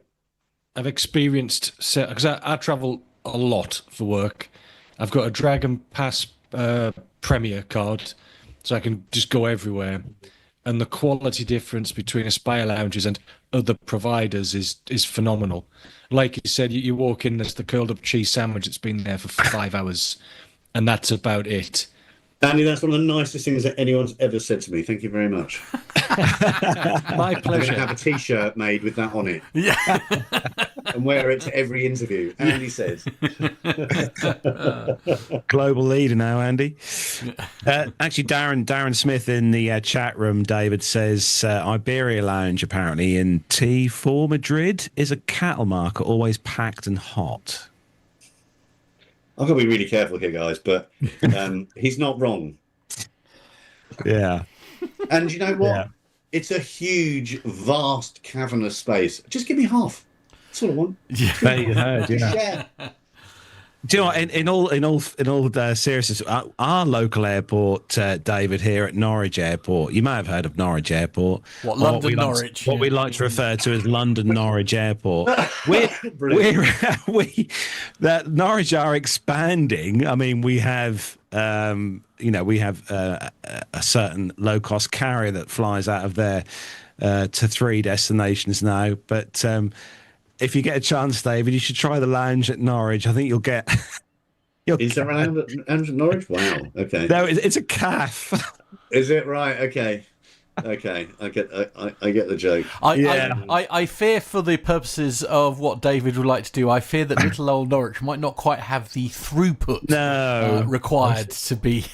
I've experienced, because I travel a lot for work. I've got a Dragon Pass Premier card, so I can just go everywhere. And the quality difference between Aspire lounges and other providers is phenomenal. Like you said, you walk in, there's the curled up cheese sandwich that's been there for 5 hours, and that's about it. Andy, that's one of the nicest things that anyone's ever said to me. Thank you very much. My pleasure. I'm going to have a T-shirt made with that on it. Yeah. And wear it to every interview. Andy says. Global leader now, Andy. Actually, Darren Smith in the chat room, David, says Iberia Lounge, apparently, in T4 Madrid, is a cattle market, always packed and hot. I've got to be really careful here, guys, but he's not wrong. Yeah. And you know what? Yeah. It's a huge, vast, cavernous space. Just give me half. That's all I want. Yeah. There you heard, Just yeah. share. Do you know what, in all seriousness, our local airport, David, here at Norwich Airport, you may have heard of Norwich Airport. What, London Norwich? What we like to refer to as London Norwich Airport. That Norwich are expanding. I mean, we have a certain low cost carrier that flies out of there to 3 destinations now, but. If you get a chance, David, you should try the lounge at Norwich. I think you'll get. Is there a lounge at Norwich? Wow. Okay. No, it's a calf. Is it right? Okay. I get the joke. I fear, for the purposes of what David would like to do, I fear that little old Norwich might not quite have the throughput required to be,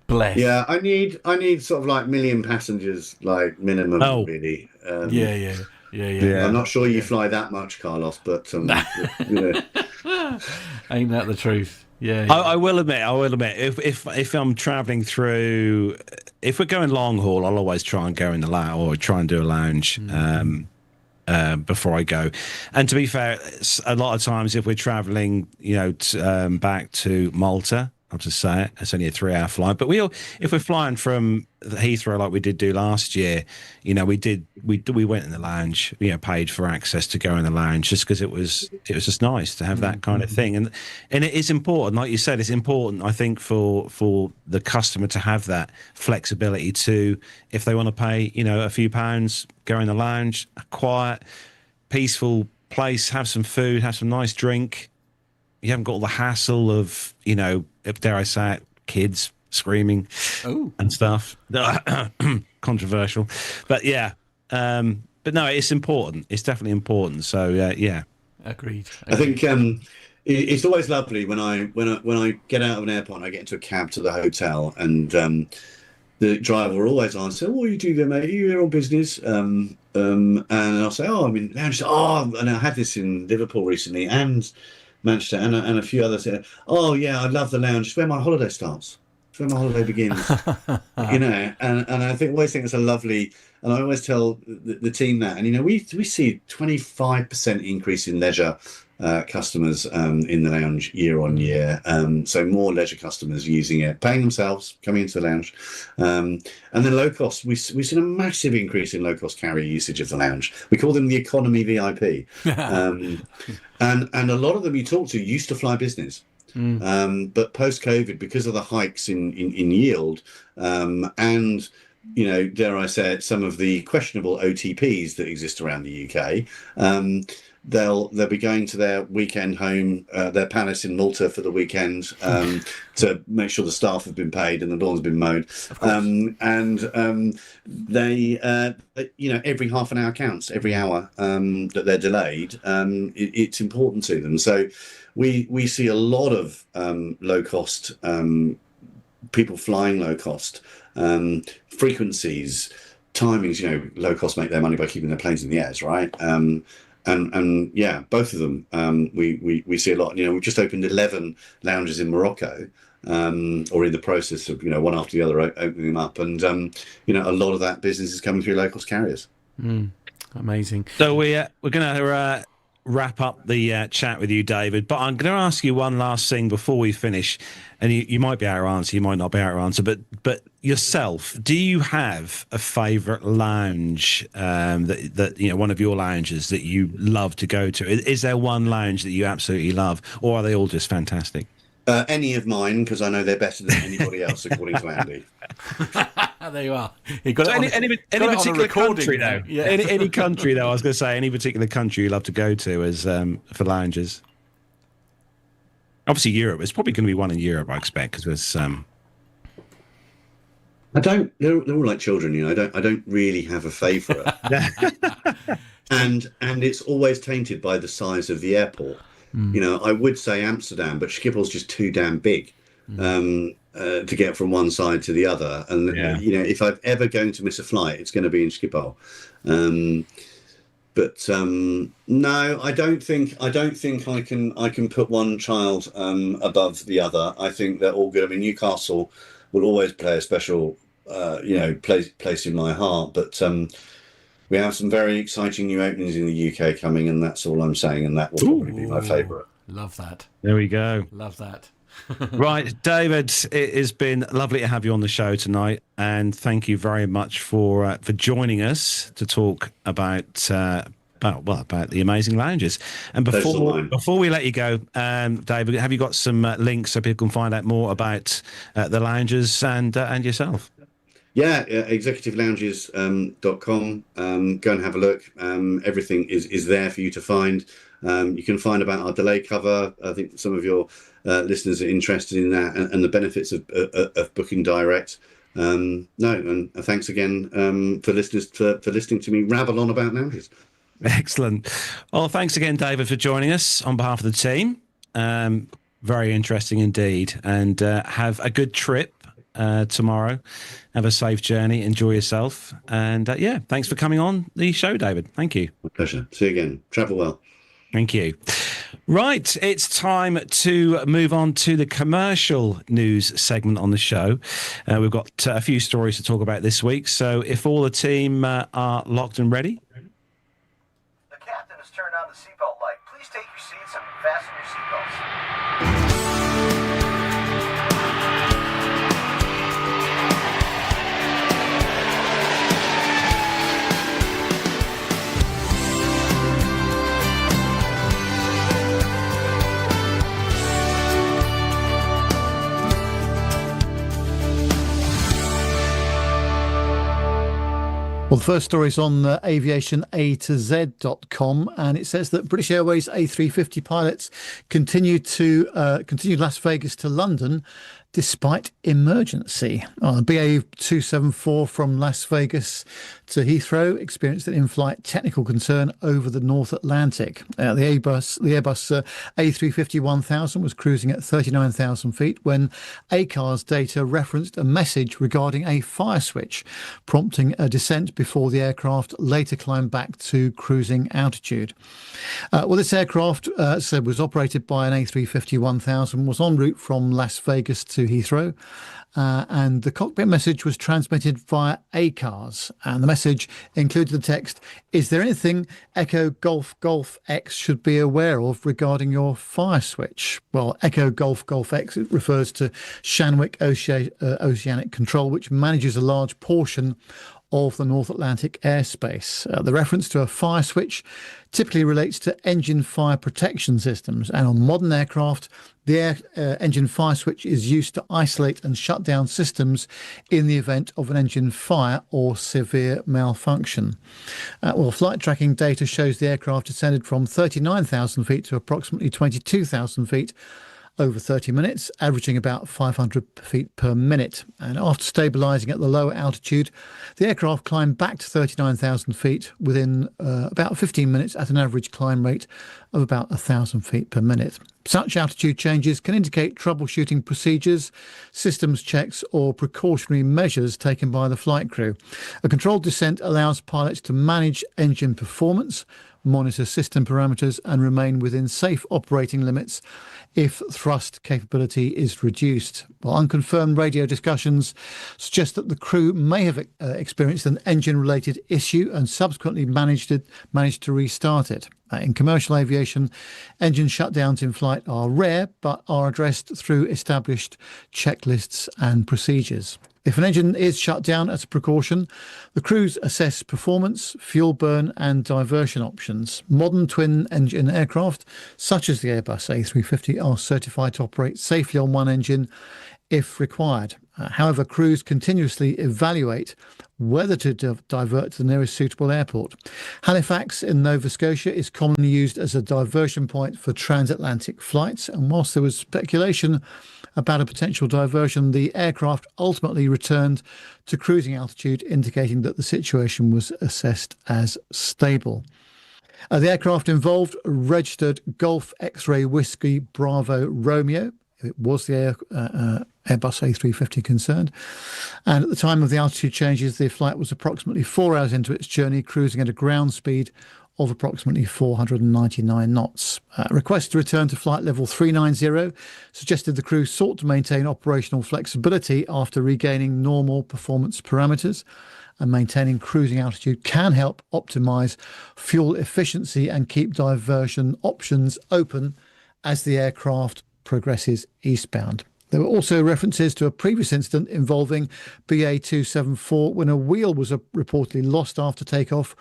blessed. Yeah, I need sort of like million passengers, like minimum, really. Yeah. I'm not sure you fly that much, Carlos, but ain't that the truth? Yeah. I will admit, if I'm traveling through, if we're going long haul, I'll always try and go in the lounge or try and do a lounge before I go. And to be fair, a lot of times if we're traveling, back to Malta, I'll just say it, it's only a 3-hour flight. But if we're flying from Heathrow like we did do last year, we went in the lounge, paid for access to go in the lounge just because it was just nice to have that kind of thing. And it is important, like you said, it's important, I think, for the customer to have that flexibility to, if they want to pay, a few pounds, go in the lounge, a quiet, peaceful place, have some food, have some nice drink. You haven't got all the hassle of, dare I say it, kids screaming and stuff. Controversial. But yeah. But no, it's important. It's definitely important. So, yeah. Agreed. I think it's always lovely when I get out of an airport and I get into a cab to the hotel, and the driver will always answer, "What do you do there, mate? Are you here on business?" And I'll say, "Oh, I'm in lounge." Oh, and I had this in Liverpool recently and Manchester and a few others. Oh, yeah, I love the lounge. It's where my holiday starts. It's where my holiday begins. And I always think it's a lovely. And I always tell the team that. And we see 25% increase in leisure customers in the lounge year on year. So more leisure customers using it, paying themselves, coming into the lounge. And then low cost, we've seen a massive increase in low cost carrier usage of the lounge. We call them the economy VIP. And a lot of them you talk to used to fly business. But post-COVID, because of the hikes in yield and dare I say it, some of the questionable OTPs that exist around the UK, they'll be going to their weekend home, their palace in Malta for the weekend, to make sure the staff have been paid and the lawn's been mowed. They every half an hour counts, every hour that they're delayed. It's important to them. So we see a lot of low cost people flying low cost. Frequencies, timings, low cost make their money by keeping their planes in the airs, right? And yeah, both of them, we see a lot. We've just opened 11 lounges in Morocco, or in the process of, one after the other, opening them up. And, a lot of that business is coming through low cost carriers. Amazing. So we're going to wrap up the chat with you, David, but I'm going to ask you one last thing before we finish, and you might be able to answer, you might not be able to answer, but yourself, do you have a favourite lounge that one of your lounges that you love to go to? Is there one lounge that you absolutely love, or are they all just fantastic? Any of mine, because I know they're better than anybody else, according to Andy. There you are. You got any particular country, though? Yeah. Any country, though? I was going to say, any particular country you love to go to as for lounges? Obviously, Europe. It's probably going to be one in Europe, I expect, because there's. I don't. They're all like children, I don't really have a favourite, and it's always tainted by the size of the airport. I would say Amsterdam, but Schiphol's just too damn big to get from one side to the other. And if I'm ever going to miss a flight, it's going to be in Schiphol. But no, I don't think I can put one child above the other. I think they're all good. I mean, Newcastle will always play a special place in my heart, but we have some very exciting new openings in the UK coming, and that's all I'm saying, and that will probably be my favourite. Love that. There we go. Love that. Right, David, it has been lovely to have you on the show tonight, and thank you very much for joining us to talk about the amazing lounges. And before we let you go, David, have you got some links so people can find out more about the lounges and yourself? Yeah, executivelounges.com. Go and have a look. Everything is there for you to find. You can find about our delay cover. I think some of your listeners are interested in that, and the benefits of booking direct. And thanks again for listeners for listening to me rabble on about lounges. Excellent. Well, thanks again, David, for joining us on behalf of the team. Very interesting indeed. And have a good trip tomorrow. Have a safe journey. Enjoy yourself. And thanks for coming on the show, David. Thank you. My pleasure. See you again. Travel well. Thank you. Right, it's time to move on to the commercial news segment on the show. We've got a few stories to talk about this week. So if all the team are locked and ready. The captain has turned on the seatbelt light. Please take your seats and fasten your seatbelts. Well, the first story is on Aviation A to Z.com, and it says that British Airways A350 pilots continue Las Vegas to London despite emergency. BA 274 from Las Vegas to Heathrow experienced an in-flight technical concern over the North Atlantic. The Airbus A350-1000 was cruising at 39,000 feet when ACARS data referenced a message regarding a fire switch, prompting a descent before the aircraft later climbed back to cruising altitude. This aircraft was operated by an A350-1000, was en route from Las Vegas to Heathrow, and the cockpit message was transmitted via ACARS, and the message included the text, "Is there anything Echo Golf Golf X should be aware of regarding your fire switch?" Well, Echo Golf Golf X refers to Shanwick Oceanic Control, which manages a large portion of the North Atlantic airspace. The reference to a fire switch typically relates to engine fire protection systems, and on modern aircraft, the engine fire switch is used to isolate and shut down systems in the event of an engine fire or severe malfunction. Flight tracking data shows the aircraft descended from 39,000 feet to approximately 22,000 feet over 30 minutes, averaging about 500 feet per minute. And after stabilising at the lower altitude, the aircraft climbed back to 39,000 feet within about 15 minutes at an average climb rate of about 1,000 feet per minute. Such altitude changes can indicate troubleshooting procedures, systems checks, or precautionary measures taken by the flight crew. A controlled descent allows pilots to manage engine performance, monitor system parameters, and remain within safe operating limits if thrust capability is reduced. Unconfirmed radio discussions suggest that the crew may have experienced an engine-related issue and subsequently managed to restart it. In commercial aviation, engine shutdowns in flight are rare, but are addressed through established checklists and procedures. If an engine is shut down as a precaution, the crews assess performance, fuel burn, and diversion options. Modern twin-engine aircraft, such as the Airbus A350, are certified to operate safely on one engine if required. However, crews continuously evaluate whether to divert to the nearest suitable airport. Halifax in Nova Scotia is commonly used as a diversion point for transatlantic flights, and whilst there was speculation about a potential diversion, the aircraft ultimately returned to cruising altitude, indicating that the situation was assessed as stable. The aircraft involved registered Golf X-Ray Whiskey Bravo Romeo. It was the Airbus A350 concerned. And at the time of the altitude changes, the flight was approximately 4 hours into its journey, cruising at a ground speed of approximately 499 knots. Request to return to flight level 390 suggested the crew sought to maintain operational flexibility after regaining normal performance parameters, and maintaining cruising altitude can help optimize fuel efficiency and keep diversion options open as the aircraft progresses eastbound. There were also references to a previous incident involving BA 274 when a wheel was reportedly lost after takeoff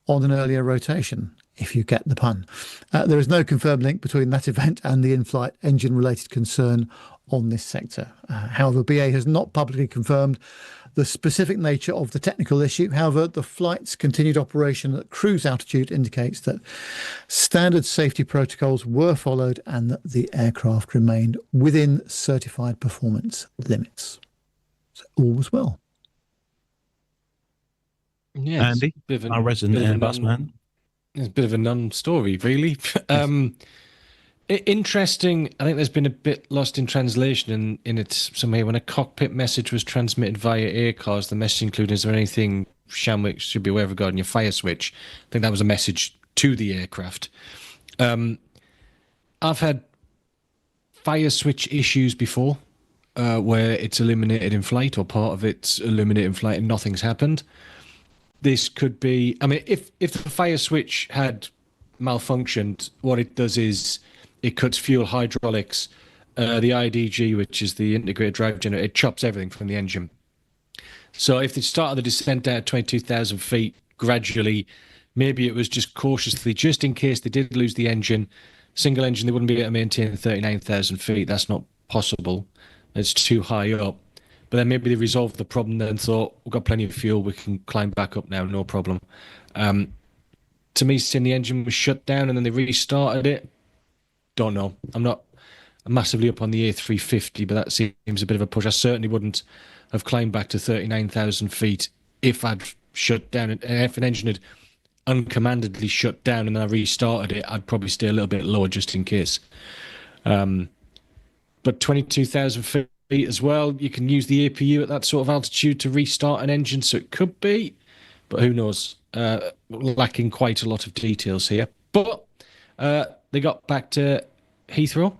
on an earlier rotation, if you get the pun. There is no confirmed link between that event and the in-flight engine-related concern on this sector. However, BA has not publicly confirmed the specific nature of the technical issue. However, the flight's continued operation at cruise altitude indicates that standard safety protocols were followed and that the aircraft remained within certified performance limits. So all was well. Yeah, Andy, our resident Airbus man. It's a bit of a non-story, really. Interesting. I think there's been a bit lost in translation in it somewhere. When a cockpit message was transmitted via ACARS, the message included, "Is there anything Shanwick should be aware of regarding your fire switch?" I think that was a message to the aircraft. I've had fire switch issues before, where it's eliminated in flight or part of it's eliminated in flight and nothing's happened. This could be, I mean, if the fire switch had malfunctioned, what it does is it cuts fuel hydraulics, the IDG, which is the integrated drive generator, it chops everything from the engine. So if they started the descent at 22,000 feet gradually, maybe it was just cautiously, just in case they did lose the engine, single engine, they wouldn't be able to maintain 39,000 feet. That's not possible. It's too high up. But then maybe they resolved the problem and thought, we've got plenty of fuel, we can climb back up now, no problem. To me, saying the engine was shut down and then they restarted it, don't know. I'm not massively up on the A350, but that seems a bit of a push. I certainly wouldn't have climbed back to 39,000 feet if I'd shut down, and if an engine had uncommandedly shut down and then I restarted it, I'd probably stay a little bit lower just in case. But 22,000 feet as well, you can use the APU at that sort of altitude to restart an engine, so it could be, but who knows? Lacking quite a lot of details here. But they got back to Heathrow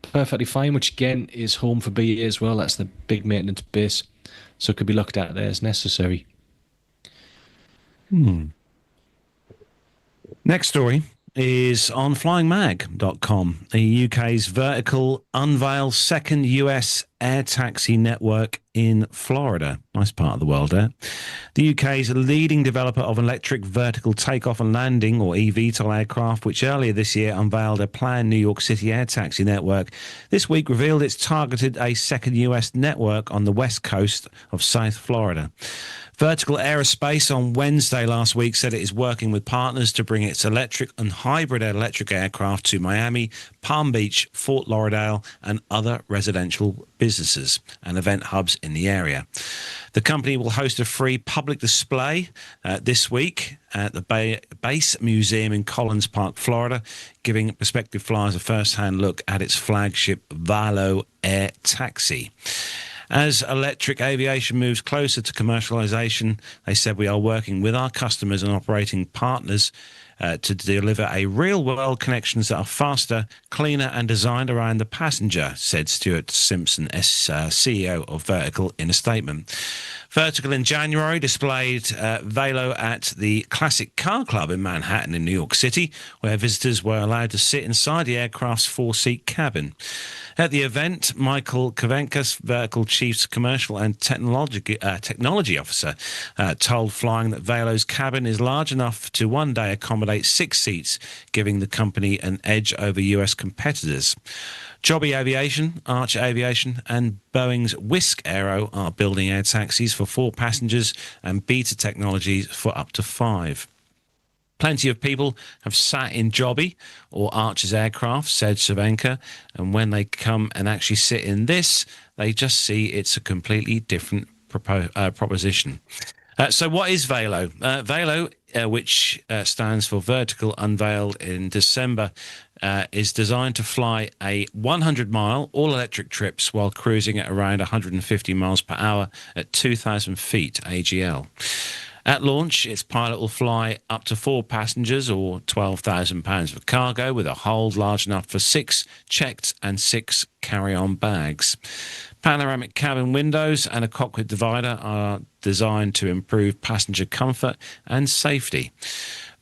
perfectly fine, which again is home for BA as well. That's the big maintenance base, so it could be looked at there as necessary. Next story is on flyingmag.com. The UK's Vertical unveils second US air taxi network in Florida. Nice part of the world there. The UK is a leading developer of electric vertical takeoff and landing, or eVTOL aircraft, which earlier this year unveiled a planned New York City air taxi network. This week revealed it's targeted a second US network on the west coast of South Florida. Vertical Aerospace on Wednesday last week said it is working with partners to bring its electric and hybrid electric aircraft to Miami, Palm Beach, Fort Lauderdale, and other residential businesses and event hubs in the area. The company will host a free public display this week at the Base Museum in Collins Park, Florida, giving prospective flyers a first-hand look at its flagship Valo air taxi. As electric aviation moves closer to commercialization, they said, we are working with our customers and operating partners to deliver a real-world connections that are faster, cleaner, and designed around the passenger, said Stuart Simpson, CEO of Vertical, in a statement. Vertical in January displayed Valo at the Classic Car Club in Manhattan in New York City, where visitors were allowed to sit inside the aircraft's four-seat cabin. At the event, Michael Kavenkas, Vertical Chief's Commercial and Technology Officer, told Flying that Valo's cabin is large enough to one day accommodate 6 seats, giving the company an edge over US competitors. Joby Aviation, Archer Aviation, and Boeing's Whisk Aero are building air taxis for 4 passengers and Beta Technologies for up to 5. Plenty of people have sat in Joby or Archer's aircraft, said Cervenka, and when they come and actually sit in this, they just see it's a completely different proposition. So what is Valo? Valo, which stands for Vertical, unveiled in December, is designed to fly a 100-mile all-electric trips while cruising at around 150 miles per hour at 2,000 feet AGL. At launch, its pilot will fly up to 4 passengers or 12,000 pounds of cargo with a hold large enough for 6 checked and 6 carry-on bags. Panoramic cabin windows and a cockpit divider are designed to improve passenger comfort and safety.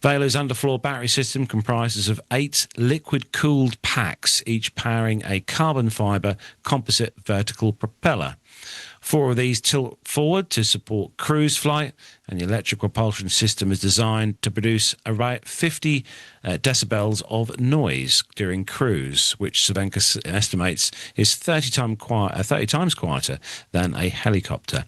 Valo's underfloor battery system comprises of 8 liquid-cooled packs, each powering a carbon fibre composite vertical propeller. 4 of these tilt forward to support cruise flight, and the electric propulsion system is designed to produce about 50 decibels of noise during cruise, which Cervenka estimates is 30 times quieter than a helicopter.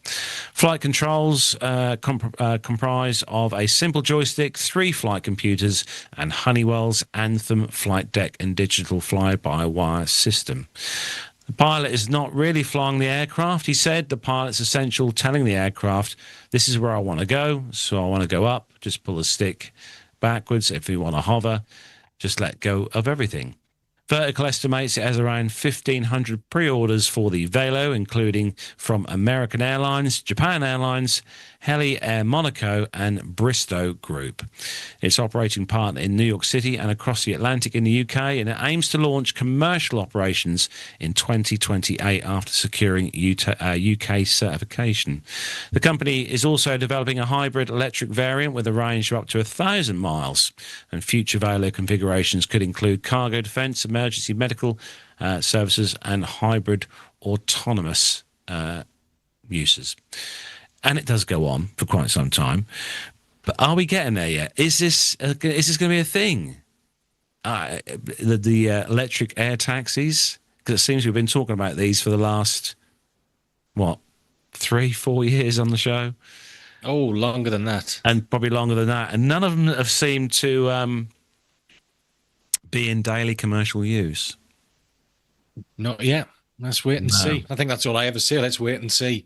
Flight controls comprise of a simple joystick, 3 flight computers, and Honeywell's Anthem flight deck and digital fly-by-wire system. The pilot is not really flying the aircraft, he said. The pilot's essential telling the aircraft, this is where I want to go, so I want to go up, just pull the stick backwards. If you want to hover, just let go of everything. Vertical estimates it has around 1,500 pre-orders for the Valo, including from American Airlines, Japan Airlines, Heli Air Monaco, and Bristow Group. It's operating partner in New York City and across the Atlantic in the UK, and it aims to launch commercial operations in 2028 after securing UK certification. The company is also developing a hybrid electric variant with a range of up to 1,000 miles, and future Valo configurations could include cargo defence, emergency medical services, and hybrid autonomous uses. And it does go on for quite some time. But are we getting there yet? Is this going to be a thing? The electric air taxis? Because it seems we've been talking about these for the last, 3-4 years on the show? Oh, longer than that. And probably longer than that. And none of them have seemed to be in daily commercial use. Not yet. Let's wait and No. see. I think that's all I ever say. Let's wait and see.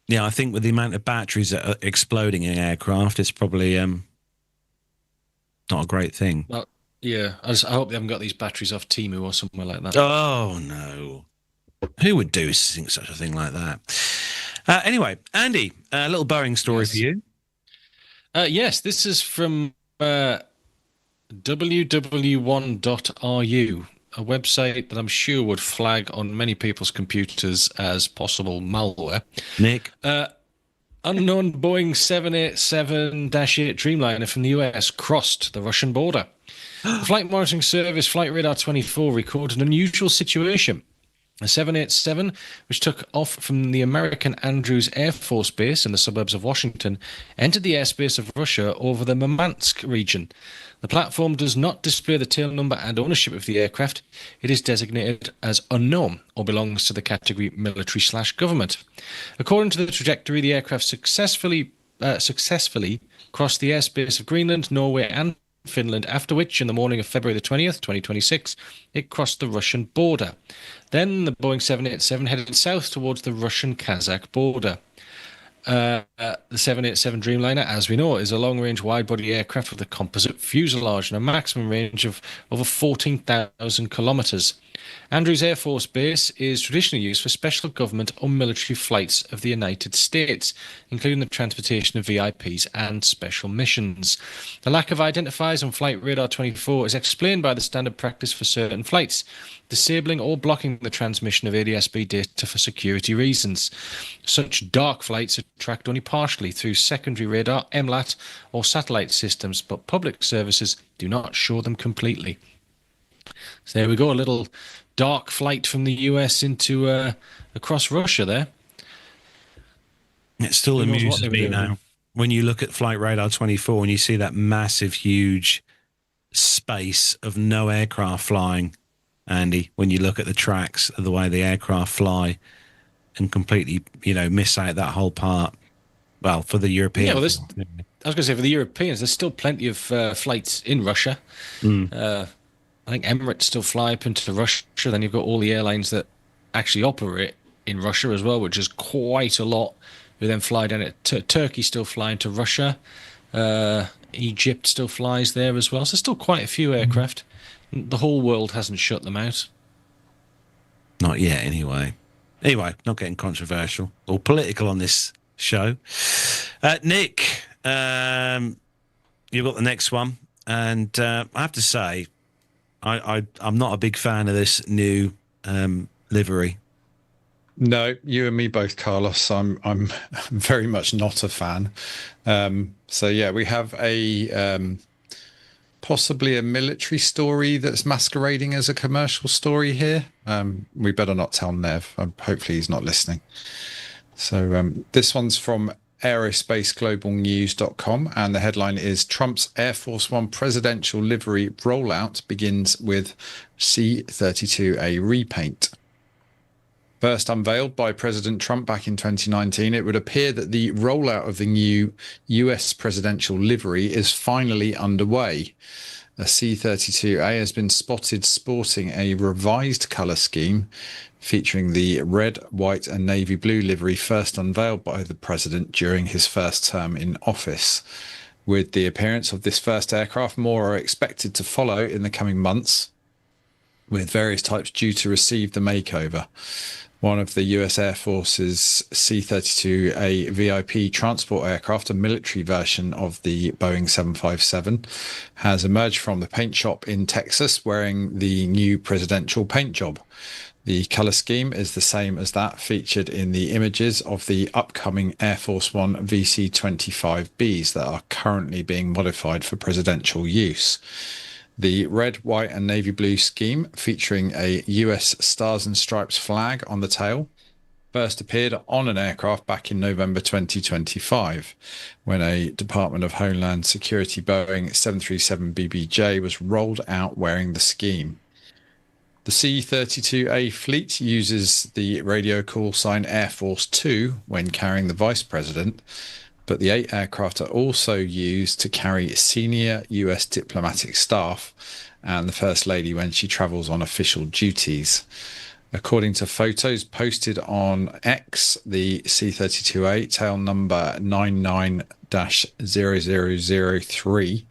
Yeah, I think with the amount of batteries that are exploding in aircraft, it's probably not a great thing. Well, yeah, I hope they haven't got these batteries off Temu or somewhere like that. Oh, no. Who would do such a thing like that? Anyway, Andy, a little Boeing story for you. Yes, this is from ww1.ru, a website that I'm sure would flag on many people's computers as possible malware. Nick? Unknown Boeing 787-8 Dreamliner from the US crossed the Russian border. The flight monitoring service Flight Radar 24 recorded an unusual situation. A 787, which took off from the American Andrews Air Force Base in the suburbs of Washington, entered the airspace of Russia over the Murmansk region. The platform does not display the tail number and ownership of the aircraft. It is designated as unknown or belongs to the category military/government. According to the trajectory, the aircraft successfully crossed the airspace of Greenland, Norway, and Finland, after which, in the morning of February the 20th, 2026, it crossed the Russian border. Then the Boeing 787 headed south towards the Russian-Kazakh border. The 787 Dreamliner, as we know, is a long-range wide-body aircraft with a composite fuselage and a maximum range of over 14,000 kilometres. Andrews Air Force Base is traditionally used for special government or military flights of the United States, including the transportation of VIPs and special missions. The lack of identifiers on Flight Radar 24 is explained by the standard practice for certain flights, disabling or blocking the transmission of ADS-B data for security reasons. Such dark flights are tracked only partially through secondary radar, MLAT, or satellite systems, but public services do not show them completely. So there we go, a little dark flight from the US into across Russia there. It still amuses me now when you look at Flight Radar 24 and you see that massive, huge space of no aircraft flying, Andy, when you look at the tracks of the way the aircraft fly and completely, miss out that whole part. Well, for the Europeans. Yeah, well, I was going to say, for the Europeans, there's still plenty of flights in Russia. I think Emirates still fly up into Russia. Then you've got all the airlines that actually operate in Russia as well, which is quite a lot. Who then fly down it. Turkey still flying to Russia. Egypt still flies there as well. So there's still quite a few aircraft. The whole world hasn't shut them out. Not yet, anyway. Anyway, not getting controversial or political on this show. Nick, you've got the next one. And I have to say, I'm not a big fan of this new livery. No, you and me both, Carlos. I'm very much not a fan. So yeah, we have a possibly a military story that's masquerading as a commercial story here. We better not tell Nev. Hopefully he's not listening. So this one's from aerospace-global-news.com, and the headline is Trump's Air Force One presidential livery rollout begins with C-32A repaint. First unveiled by President Trump back in 2019, it would appear that the rollout of the new US presidential livery is finally underway. A C-32A has been spotted sporting a revised colour scheme featuring the red, white and navy blue livery first unveiled by the president during his first term in office. With the appearance of this first aircraft, more are expected to follow in the coming months, with various types due to receive the makeover. One of the US Air Force's C-32A VIP transport aircraft, a military version of the Boeing 757, has emerged from the paint shop in Texas wearing the new presidential paint job. The colour scheme is the same as that featured in the images of the upcoming Air Force One VC-25Bs that are currently being modified for presidential use. The red, white and navy blue scheme, featuring a US Stars and Stripes flag on the tail, first appeared on an aircraft back in November 2025, when a Department of Homeland Security Boeing 737 BBJ was rolled out wearing the scheme. The C-32A fleet uses the radio call sign Air Force 2 when carrying the Vice President, but the 8 aircraft are also used to carry senior US diplomatic staff and the First Lady when she travels on official duties. According to photos posted on X, the C-32A, tail number 99-0003,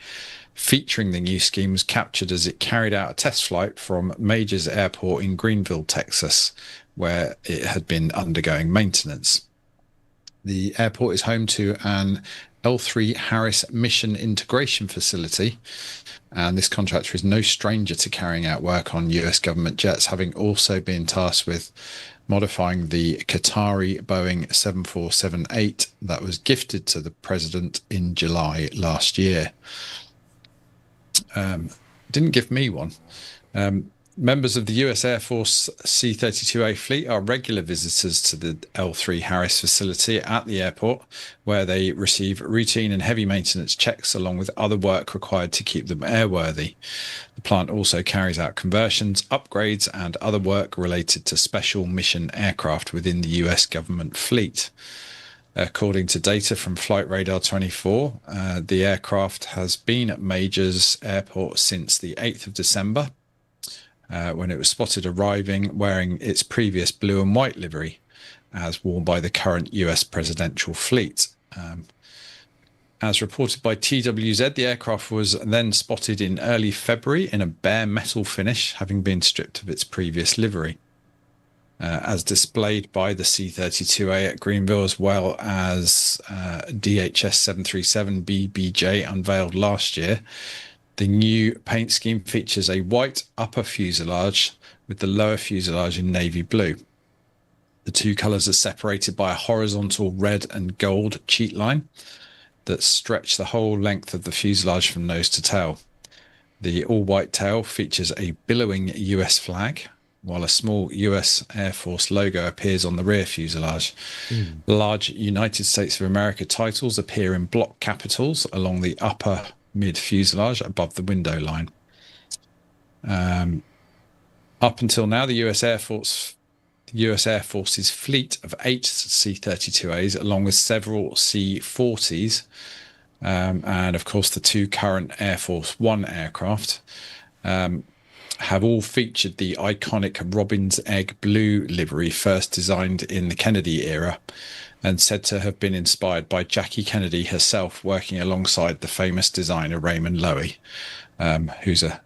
featuring the new scheme, was captured as it carried out a test flight from Majors Airport in Greenville, Texas, where it had been undergoing maintenance. The airport is home to an L3 Harris Mission Integration Facility, and this contractor is no stranger to carrying out work on US government jets, having also been tasked with modifying the Qatari Boeing 747-8 that was gifted to the president in July last year. Didn't give me one. Members of the US Air Force C-32A fleet are regular visitors to the L3 Harris facility at the airport, where they receive routine and heavy maintenance checks along with other work required to keep them airworthy. The plant also carries out conversions, upgrades, and other work related to special mission aircraft within the US government fleet. According to data from Flight Radar 24, the aircraft has been at Majors Airport since the 8th of December, when it was spotted arriving wearing its previous blue and white livery, as worn by the current US presidential fleet. As reported by TWZ, the aircraft was then spotted in early February in a bare metal finish, having been stripped of its previous livery. As displayed by the C-32A at Greenville, as well as DHS 737 BBJ unveiled last year. The new paint scheme features a white upper fuselage with the lower fuselage in navy blue. The two colours are separated by a horizontal red and gold cheat line that stretch the whole length of the fuselage from nose to tail. The all-white tail features a billowing US flag, while a small US Air Force logo appears on the rear fuselage. Large United States of America titles appear in block capitals along the upper mid-fuselage above the window line. Up until now, the US Air Force's fleet of 8 C-32As, along with several C-40s, and of course the two current Air Force One aircraft, have all featured the iconic robin's egg blue livery, first designed in the Kennedy era and said to have been inspired by Jackie Kennedy herself, working alongside the famous designer Raymond Loewy, who's a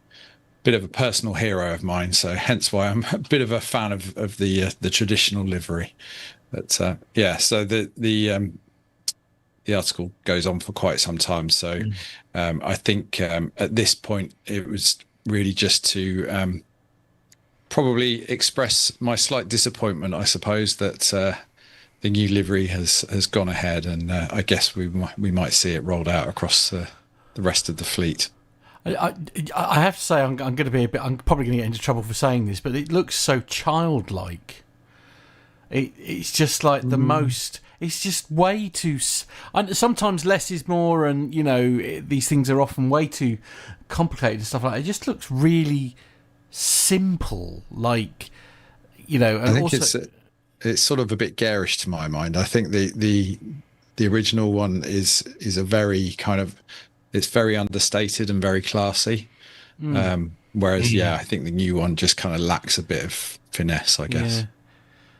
bit of a personal hero of mine, so hence why I'm a bit of a fan of the traditional livery. But so the article goes on for quite some time, so I think at this point it was really just to probably express my slight disappointment, I suppose, that the new livery has gone ahead, and I guess we might see it rolled out across the rest of the fleet. I have to say I'm going to be I'm probably going to get into trouble for saying this, but it looks so childlike. It's just like the most. It's just way too. Sometimes less is more, and these things are often way too complicated and stuff like that. It just looks really simple, like And I think also, it's sort of a bit garish to my mind. I think the original one is a very kind of, it's very understated and very classy. Whereas I think the new one just kind of lacks a bit of finesse, I guess. Yeah.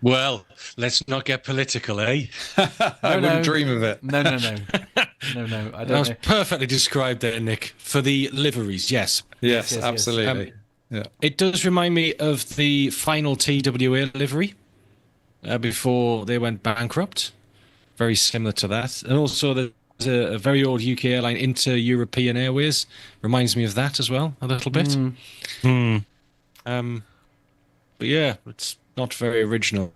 Well, let's not get political, eh? I wouldn't dream of it. No. No, I don't That was know. perfectly described there, Nick. For the liveries, yes. Yes, absolutely. It does remind me of the final TWA livery before they went bankrupt. Very similar to that. And also there's a very old UK airline, Inter-European Airways. Reminds me of that as well, a little bit. But yeah, it's not very original.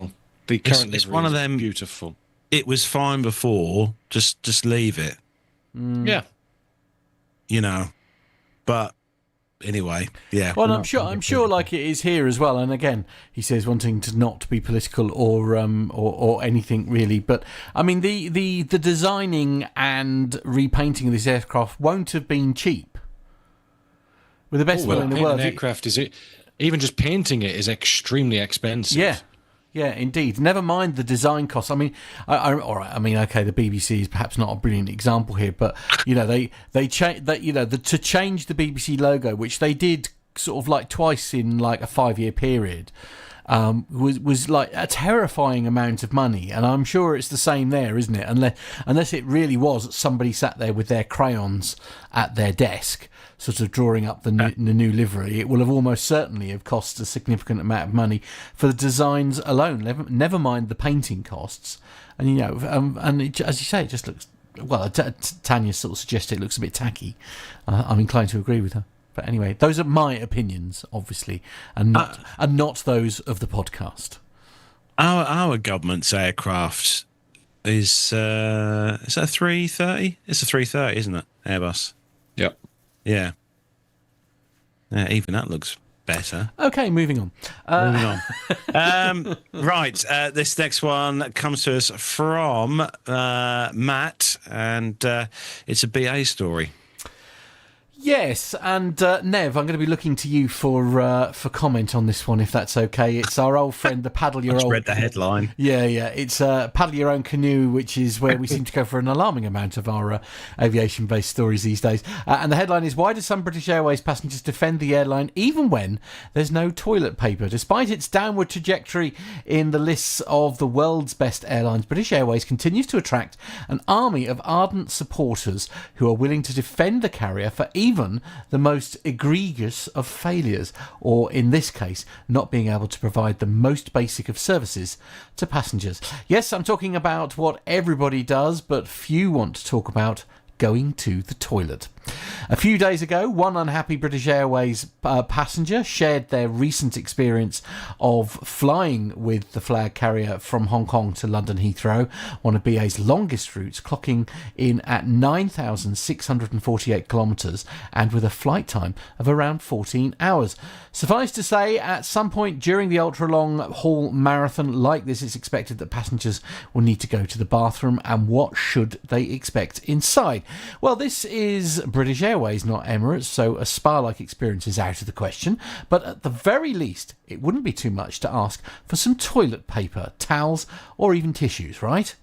The current It's livery one of is them. beautiful. It was fine before. Just leave it. Yeah. But anyway, yeah. Well, I'm sure, like it is here as well. And again, he says wanting to not be political or anything really. But I mean, the designing and repainting of this aircraft won't have been cheap. With the best will in the world, An aircraft even just painting it is extremely expensive. Yeah, indeed. Never mind the design costs. I mean, all right. I mean, okay, the BBC is perhaps not a brilliant example here, but they change to change the BBC logo, which they did sort of like twice in like a 5-year period was like a terrifying amount of money, and I'm sure it's the same there, isn't it? Unless it really was somebody sat there with their crayons at their desk, sort of drawing up the new livery, it will have almost certainly have cost a significant amount of money for the designs alone. Never mind the painting costs, and as you say, it just looks. Well, Tanya sort of suggested it looks a bit tacky. I'm inclined to agree with her. But anyway, those are my opinions, obviously, and not those of the podcast. Our government's aircraft is that a 330? It's a 330, isn't it? Airbus. Yep. Yeah. Even that looks better. Okay, moving on. Right, this next one comes to us from Matt, and it's a BA story. Yes, and Nev, I'm going to be looking to you for comment on this one, if that's okay. It's our old friend, the paddle your I just own. read the headline. Yeah. It's paddle your own canoe, which is where we seem to go for an alarming amount of our aviation-based stories these days. And the headline is: Why do some British Airways passengers defend the airline even when there's no toilet paper? Despite its downward trajectory in the lists of the world's best airlines, British Airways continues to attract an army of ardent supporters who are willing to defend the carrier for even the most egregious of failures, or in this case, not being able to provide the most basic of services to passengers. Yes, I'm talking about what everybody does, but few want to talk about: going to the toilet. A few days ago, one unhappy British Airways passenger shared their recent experience of flying with the flag carrier from Hong Kong to London Heathrow, one of BA's longest routes, clocking in at 9,648 kilometres and with a flight time of around 14 hours. Suffice to say, at some point during the ultra-long haul marathon like this, it's expected that passengers will need to go to the bathroom, and what should they expect inside? Well, this is British Airways, not Emirates, so a spa-like experience is out of the question, but at the very least, it wouldn't be too much to ask for some toilet paper, towels, or even tissues, right?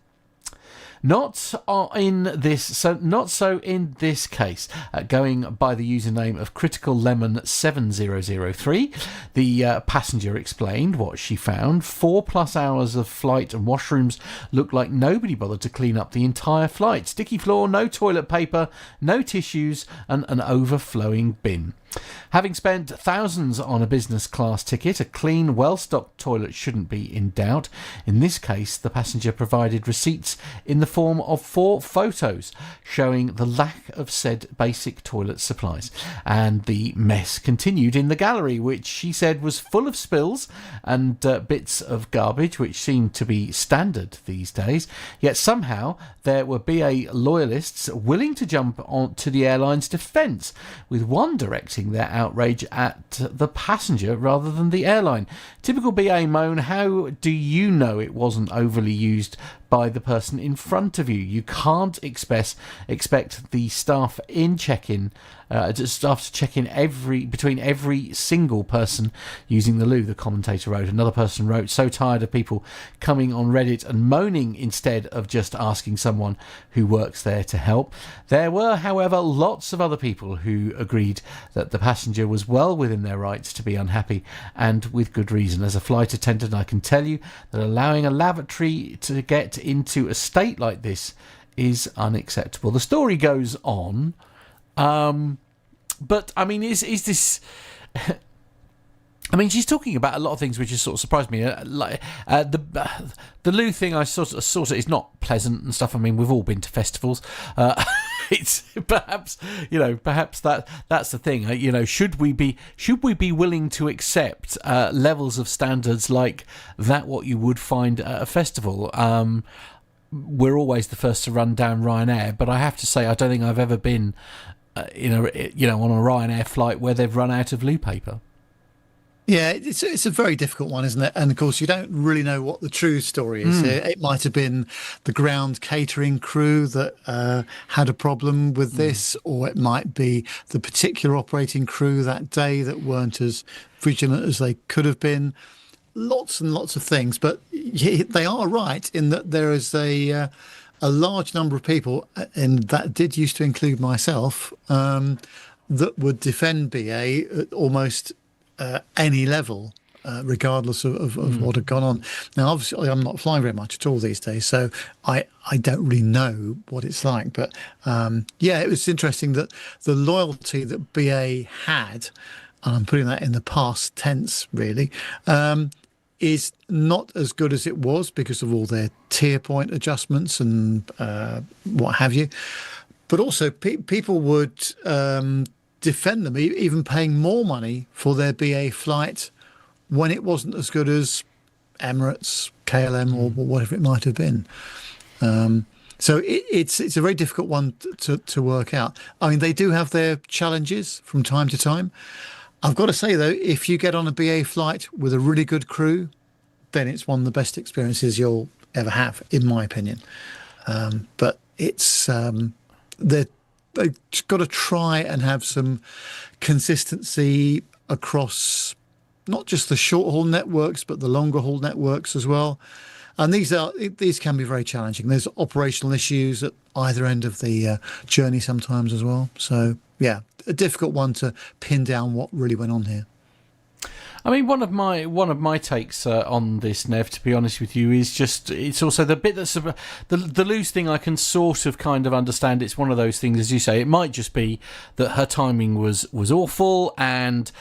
Not so in this case. Going by the username of Critical Lemon 7003, the passenger explained what she found. 4+ hours of flight, and washrooms looked like nobody bothered to clean up the entire flight. Sticky floor, no toilet paper, no tissues, and an overflowing bin. Having spent thousands on a business class ticket, a clean, well-stocked toilet shouldn't be in doubt. In this case, the passenger provided receipts in the form of 4 photos showing the lack of said basic toilet supplies. And the mess continued in the gallery, which she said was full of spills and bits of garbage, which seemed to be standard these days. Yet somehow there were BA loyalists willing to jump on to the airline's defence, with one directing their outrage at the passenger rather than the airline. Typical BA moan: how do you know it wasn't overly used by the person in front of you? You can't expect the staff in check-in staff to check in between every single person using the loo, the commentator wrote. Another person wrote: so tired of people coming on Reddit and moaning instead of just asking someone who works there to help. There were, however, lots of other people who agreed that the passenger was well within their rights to be unhappy, and with good reason. As a flight attendant, I can tell you that allowing a lavatory to get into a state like this is unacceptable. The story goes on, but I mean, is this? I mean, she's talking about a lot of things which has sort of surprised me. Like the loo thing, I sort of is not pleasant and stuff. I mean, we've all been to festivals. It's perhaps that's the thing. Should we be willing to accept levels of standards like that? What you would find at a festival. We're always the first to run down Ryanair, but I have to say I don't think I've ever been, on a Ryanair flight where they've run out of loo paper. Yeah, it's a very difficult one, isn't it? And of course, you don't really know what the true story is here. It might have been the ground catering crew that had a problem with this, or it might be the particular operating crew that day that weren't as vigilant as they could have been. Lots and lots of things, but they are right in that there is a large number of people, and that did used to include myself, that would defend BA at almost any level, regardless of what had gone on. Now, obviously, I'm not flying very much at all these days, so I don't really know what it's like. But yeah, it was interesting that the loyalty that BA had, and I'm putting that in the past tense really, is not as good as it was because of all their tier point adjustments and what have you. But also, people would defend them, even paying more money for their BA flight when it wasn't as good as Emirates, KLM, or whatever it might have been. So it's a very difficult one to work out. I mean, they do have their challenges from time to time. I've got to say, though, if you get on a BA flight with a really good crew, then it's one of the best experiences you'll ever have, in my opinion. But it's they've got to try and have some consistency across not just the short haul networks, but the longer haul networks as well. And these can be very challenging. There's operational issues at either end of the journey sometimes as well. So yeah, a difficult one to pin down what really went on here. I mean, one of my takes on this, Nev, to be honest with you, is just it's also the bit that's the loose thing. I can sort of kind of understand. It's one of those things, as you say. It might just be that her timing was awful, and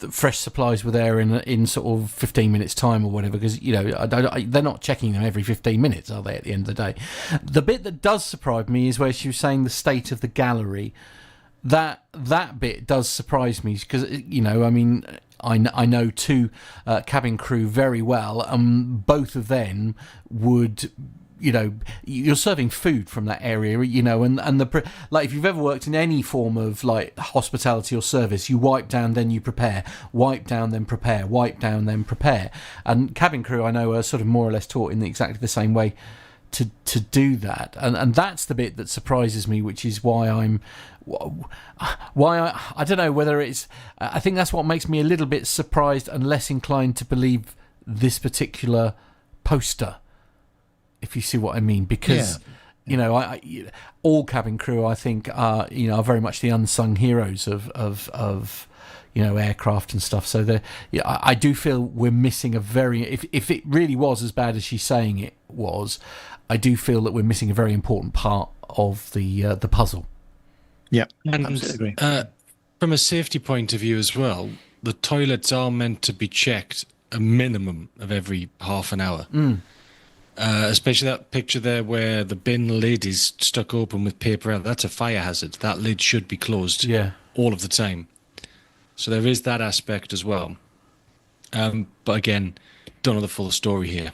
fresh supplies were there in sort of 15 minutes time or whatever. Because they're not checking them every 15 minutes, are they? At the end of the day, the bit that does surprise me is where she was saying the state of the gallery. That bit does surprise me because I mean. I know two cabin crew very well, and both of them would, you're serving food from that area, and if you've ever worked in any form of like hospitality or service, you wipe down, then you prepare, wipe down, then prepare, wipe down, then prepare. And cabin crew, I know, are sort of more or less taught in exactly the same way to do that, and that's the bit that surprises me, which is why I don't know whether it's. I think that's what makes me a little bit surprised and less inclined to believe this particular poster, if you see what I mean, because all cabin crew, I think, are very much the unsung heroes of aircraft and stuff. So I do feel we're missing a very. If it really was as bad as she's saying it was, I do feel that we're missing a very important part of the puzzle. Yeah, and absolutely. From a safety point of view as well, the toilets are meant to be checked a minimum of every half an hour. Especially that picture there where the bin lid is stuck open with paper out. That's a fire hazard. That lid should be closed all of the time. So there is that aspect as well. But again, don't know the full story here.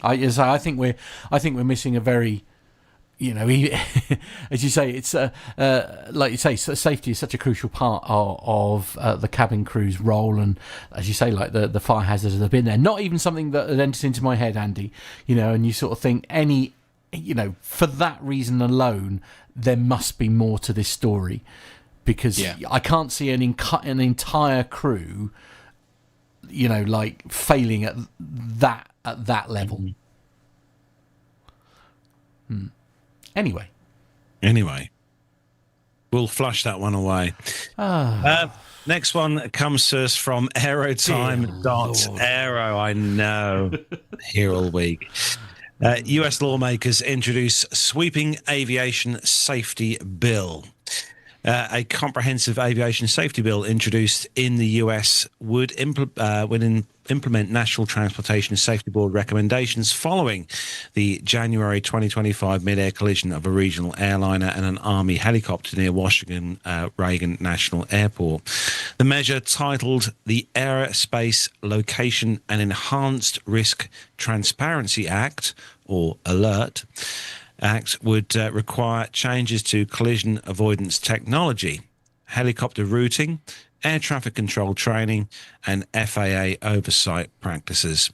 I think we're missing a very, as you say, it's like you say, safety is such a crucial part of the cabin crew's role, and as you say, like the fire hazards that have been there. Not even something that enters into my head, Andy. And you sort of think for that reason alone, there must be more to this story, because I can't see an entire crew, like failing at that level. Anyway, we'll flush that one away. Next one comes to us from aerotime.aero. I know, here all week. US lawmakers introduce sweeping aviation safety bill. A comprehensive aviation safety bill introduced in the US would implement National Transportation Safety Board recommendations following the January 2025 mid-air collision of a regional airliner and an Army helicopter near Washington Reagan National Airport. The measure, titled the Aerospace Location and Enhanced Risk Transparency Act, or ALERT, Act, would require changes to collision avoidance technology, helicopter routing, air traffic control training, and FAA oversight practices.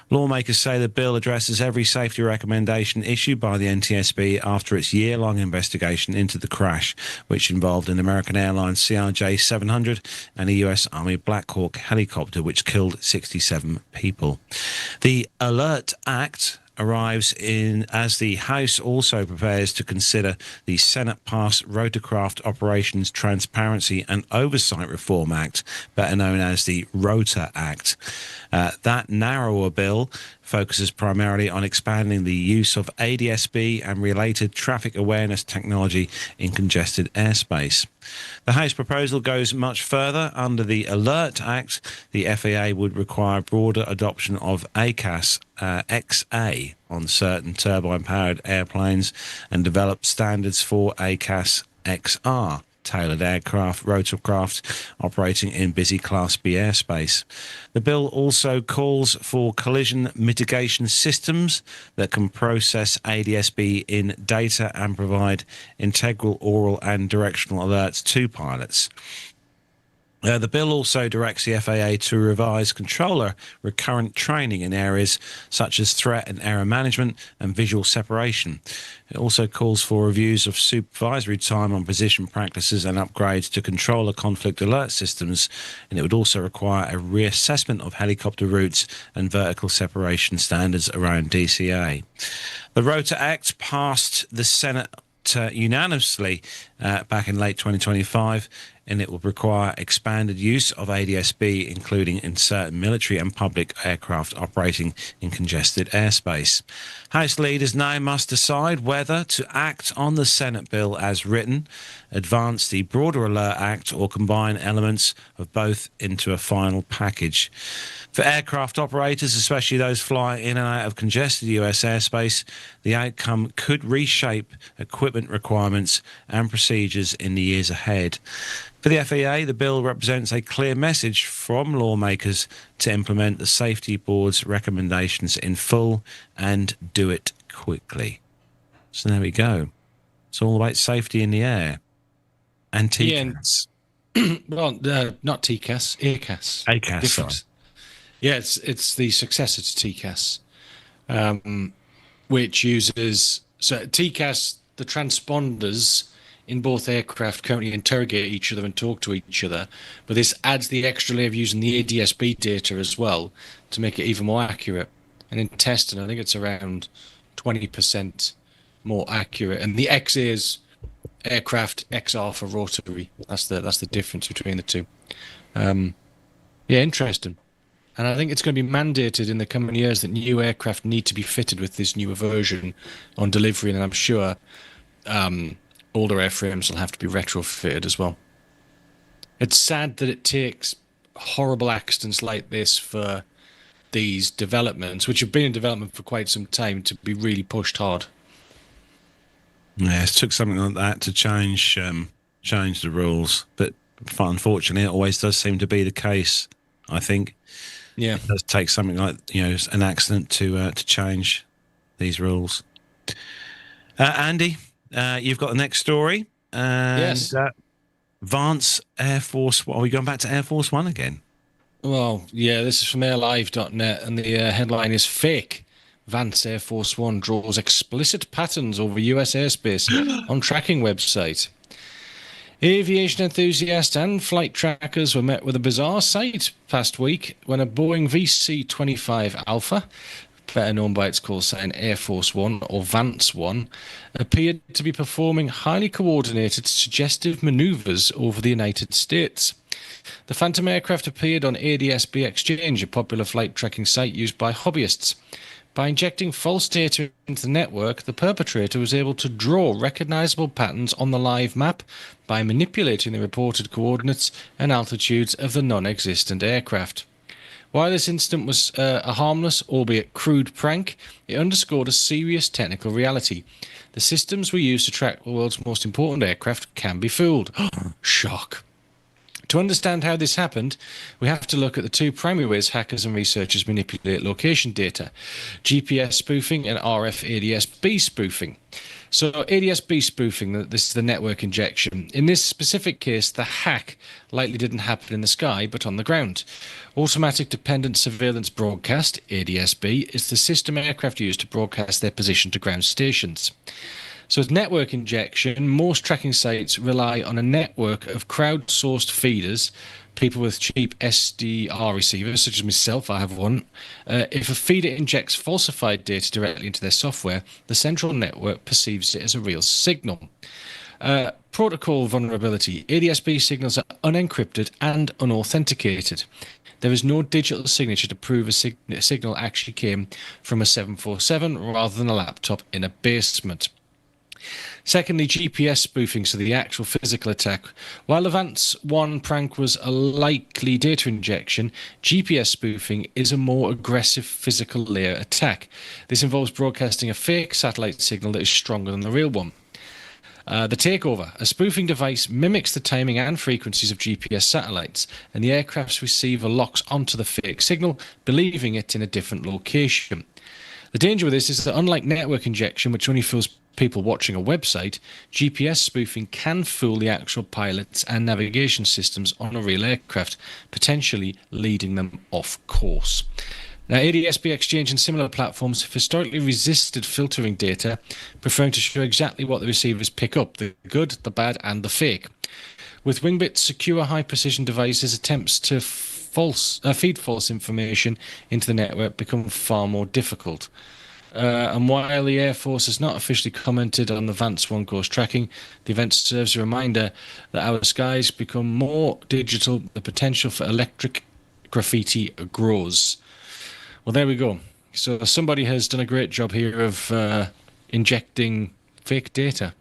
Lawmakers say the bill addresses every safety recommendation issued by the NTSB after its year-long investigation into the crash, which involved an American Airlines CRJ-700 and a US Army Black Hawk helicopter, which killed 67 people. The ALERT Act arrives in as the House also prepares to consider the Senate-passed Rotorcraft Operations Transparency and Oversight Reform Act, better known as the ROTA Act. That narrower bill focuses primarily on expanding the use of ADS-B and related traffic awareness technology in congested airspace. The House proposal goes much further. Under the Alert Act, the FAA would require broader adoption of ACAS XA on certain turbine-powered airplanes and develop standards for ACAS XR. Tailored aircraft, rotorcraft operating in busy Class B airspace. The bill also calls for collision mitigation systems that can process ADS-B in data and provide integral oral and directional alerts to pilots. The bill also directs the FAA to revise controller recurrent training in areas such as threat and error management and visual separation. It also calls for reviews of supervisory time on position practices and upgrades to controller conflict alert systems, and it would also require a reassessment of helicopter routes and vertical separation standards around DCA. The ROTA Act passed the Senate unanimously back in late 2025, and it will require expanded use of ADS-B, including in certain military and public aircraft operating in congested airspace. House leaders now must decide whether to act on the Senate bill as written, advance the broader Alert Act, or combine elements of both into a final package. For aircraft operators, especially those flying in and out of congested US airspace, the outcome could reshape equipment requirements and procedures in the years ahead. For the FAA, the bill represents a clear message from lawmakers to implement the Safety Board's recommendations in full and do it quickly. So there we go. It's all about safety in the air. And TCAS. Well, not TCAS, ACAS. ACAS, sorry. Yeah, it's the successor to TCAS, which uses... So TCAS, the transponders in both aircraft currently interrogate each other and talk to each other, but this adds the extra layer of using the ADS-B data as well to make it even more accurate. And in testing, I think it's around 20% more accurate. And the XA is aircraft, XR for rotary. That's the difference between the two. Yeah, interesting. And I think it's going to be mandated in the coming years that new aircraft need to be fitted with this newer version on delivery, and I'm sure older airframes will have to be retrofitted as well. It's sad that it takes horrible accidents like this for these developments, which have been in development for quite some time, to be really pushed hard. Yeah, it took something like that to change the rules, but unfortunately, it always does seem to be the case. I think, yeah, it does take something like an accident to change these rules. Andy, you've got the next story. Yes. Vance Air Force. What, are we going back to Air Force One again? Well, yeah, this is from airlive.net, and the headline is Fake. Vance Air Force One draws explicit patterns over US airspace on tracking website. Aviation enthusiasts and flight trackers were met with a bizarre sight past week when a Boeing VC-25 Alpha, better known by its call sign Air Force One or Vance One, appeared to be performing highly coordinated suggestive maneuvers over the United States. The Phantom aircraft appeared on ADS-B Exchange, a popular flight tracking site used by hobbyists. By injecting false data into the network, the perpetrator was able to draw recognizable patterns on the live map by manipulating the reported coordinates and altitudes of the non-existent aircraft. While this incident was a harmless, albeit crude prank, it underscored a serious technical reality. The systems we use to track the world's most important aircraft can be fooled. Shock. To understand how this happened, we have to look at the two primary ways hackers and researchers manipulate location data: GPS spoofing and RF ADS-B spoofing. So ADS-B spoofing, this is the network injection. In this specific case, the hack likely didn't happen in the sky, but on the ground. Automatic Dependent Surveillance Broadcast, ADS-B, is the system aircraft use to broadcast their position to ground stations. So with network injection, most tracking sites rely on a network of crowdsourced feeders, people with cheap SDR receivers, such as myself, I have one. If a feeder injects falsified data directly into their software, the central network perceives it as a real signal. Protocol vulnerability. ADSB signals are unencrypted and unauthenticated. There is no digital signature to prove a signal actually came from a 747 rather than a laptop in a basement. Secondly, GPS spoofing, so the actual physical attack. While the Vance 1 prank was a likely data injection, GPS spoofing is a more aggressive physical layer attack. This involves broadcasting a fake satellite signal that is stronger than the real one. The takeover. A spoofing device mimics the timing and frequencies of GPS satellites, and the aircraft's receiver locks onto the fake signal, believing it in a different location. The danger with this is that unlike network injection, which only fools people watching a website, GPS spoofing can fool the actual pilots and navigation systems on a real aircraft, potentially leading them off course. Now, ADSB Exchange and similar platforms have historically resisted filtering data, preferring to show exactly what the receivers pick up, the good, the bad, and the fake. With Wingbit's secure high-precision devices, attempts to feed false information into the network become far more difficult. And while the Air Force has not officially commented on the Vance 1 course tracking, the event serves a reminder that our skies become more digital, the potential for electric graffiti grows. Well, there we go. So somebody has done a great job here of injecting fake data.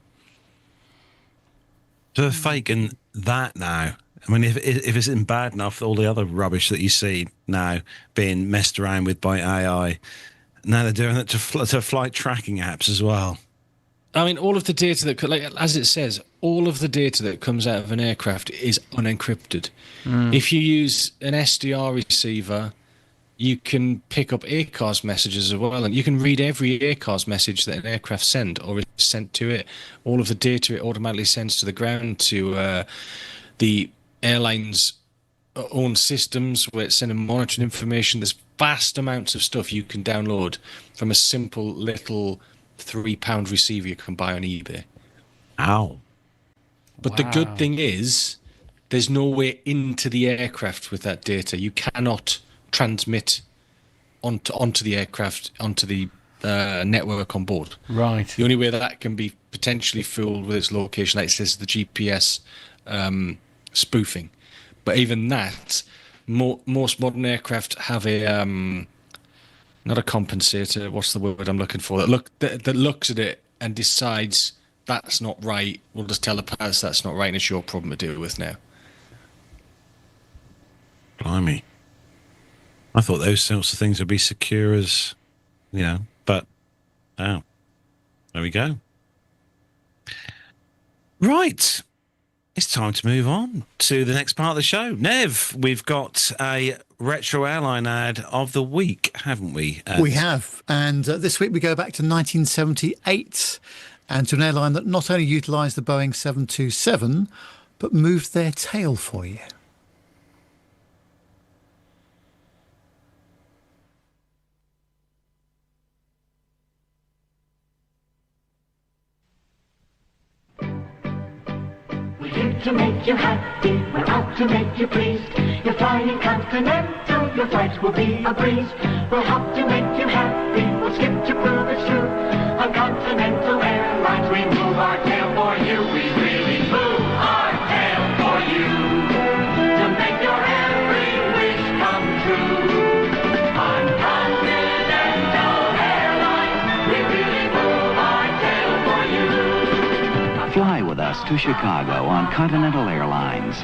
So they're faking that now. I mean, if it isn't bad enough, all the other rubbish that you see now being messed around with by AI, now they're doing it to flight tracking apps as well. I mean, all of the data that, like as it says, all of the data that comes out of an aircraft is unencrypted. If you use an SDR receiver, you can pick up ACARS messages as well, and you can read every ACARS message that an aircraft sent or is sent to it. All of the data it automatically sends to the ground to the airline's own systems where it's sending monitoring information. There's vast amounts of stuff you can download from a simple little £3 receiver you can buy on eBay. Ow. But the good thing is there's no way into the aircraft with that data. You cannot transmit onto the aircraft, onto the network on board. Right. The only way that can be potentially fooled with its location, like it says, the GPS spoofing. But even that, most modern aircraft have a not a compensator. What's the word I'm looking for? That looks at it and decides that's not right. We'll just tell the pilots that's not right, and it's your problem to deal with now. Blimey. I thought those sorts of things would be secure as, but, there we go. Right. It's time to move on to the next part of the show. Nev, we've got a retro airline ad of the week, haven't we? We have. And this week we go back to 1978 and to an airline that not only utilised the Boeing 727, but moved their tail for you. To make you happy, we're out to make you pleased. You're flying Continental, your flights will be a breeze. We'll help to make you happy, we'll skip to prove it's true. On Continental Airlines, we move our tail for you. We really move our tail for you. To make your every wish come true. On Continental Airlines, we really move our tail for you. Fly with us to Chicago on Continental Airlines.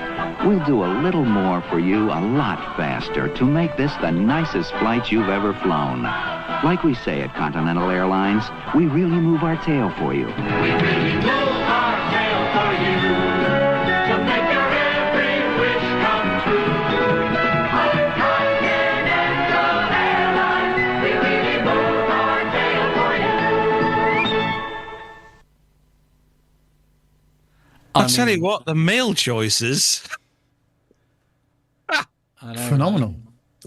We'll do a little more for you a lot faster to make this the nicest flight you've ever flown. Like we say at Continental Airlines, we really move our tail for you. We really move our tail for you to make your every wish come true. On Continental Airlines, we really move our tail for you. I'll tell you what, the meal choices. Phenomenal.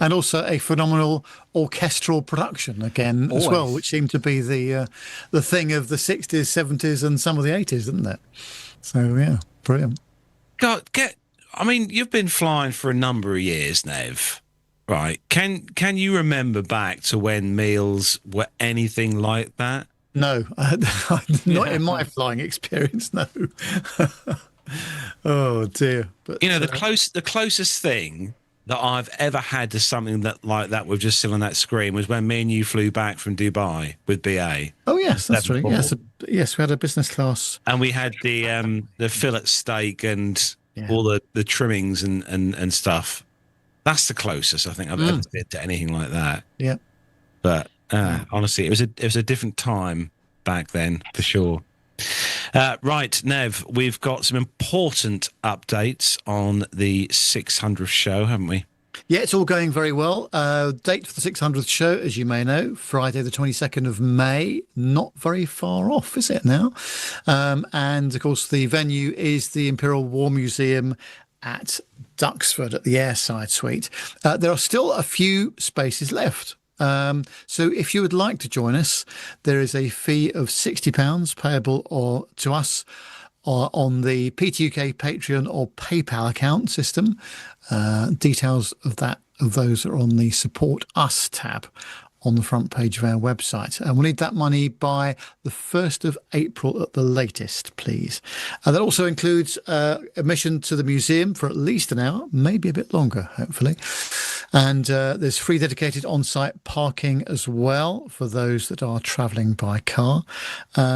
And also a phenomenal orchestral production again as well, Always. which seemed to be the thing of the 60s, 70s, and some of the 80s, didn't it? So yeah, brilliant. God, I mean, you've been flying for a number of years, Nev. Right? Can you remember back to when meals were anything like that? No, not in my flying experience. No. Oh dear. But You know, the closest thing that I've ever had to something that like that we've just seen on that screen was when me and you flew back from Dubai with BA. oh yes, that's true. 747. Yes, yes, we had a business class. And we had the fillet steak and all the trimmings and stuff. That's the closest I think I've ever been to anything like that. Yeah. But honestly, it was a different time back then for sure. Right, Nev, we've got some important updates on the 600th show, haven't we? Yeah, it's all going very well. Date for the 600th show, as you may know, Friday the 22nd of May. Not very far off, is it now? And, of course, the venue is the Imperial War Museum at Duxford at the Airside Suite. There are still a few spaces left. So if you would like to join us, there is a fee of £60 payable to us on the PTUK Patreon or PayPal account system. Details of those are on the Support Us tab on the front page of our website. And we'll need that money by the 1st of April at the latest, please. That also includes admission to the museum for at least an hour, maybe a bit longer, hopefully. And there's free dedicated on-site parking as well for those that are travelling by car.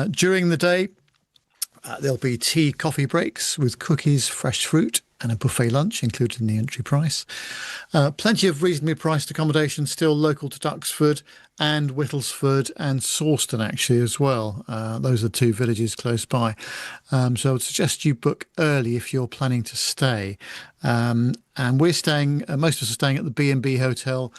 During the day, there'll be tea, coffee breaks with cookies, fresh fruit, and a buffet lunch included in the entry price. Plenty of reasonably priced accommodation still local to Duxford and Whittlesford and Sawston actually as well. Those are two villages close by. So I would suggest you book early if you're planning to stay. And we're staying, most of us are staying at the B&B Hotel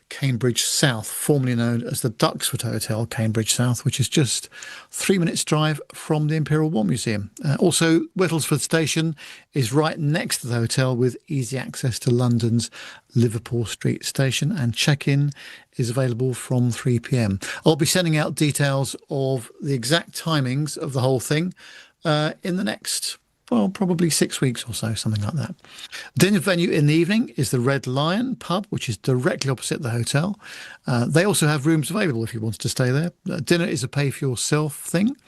Cambridge South, formerly known as the Duxford Hotel Cambridge South, which is just 3 minutes drive from the Imperial War Museum. Also, Whittlesford Station is right next to the hotel with easy access to London's Liverpool Street Station, and check-in is available from 3 p.m. I'll be sending out details of the exact timings of the whole thing in the next, well, probably 6 weeks or so, something like that. Dinner venue in the evening is the Red Lion pub, which is directly opposite the hotel. They also have rooms available if you want to stay there. Dinner is a pay-for-yourself thing,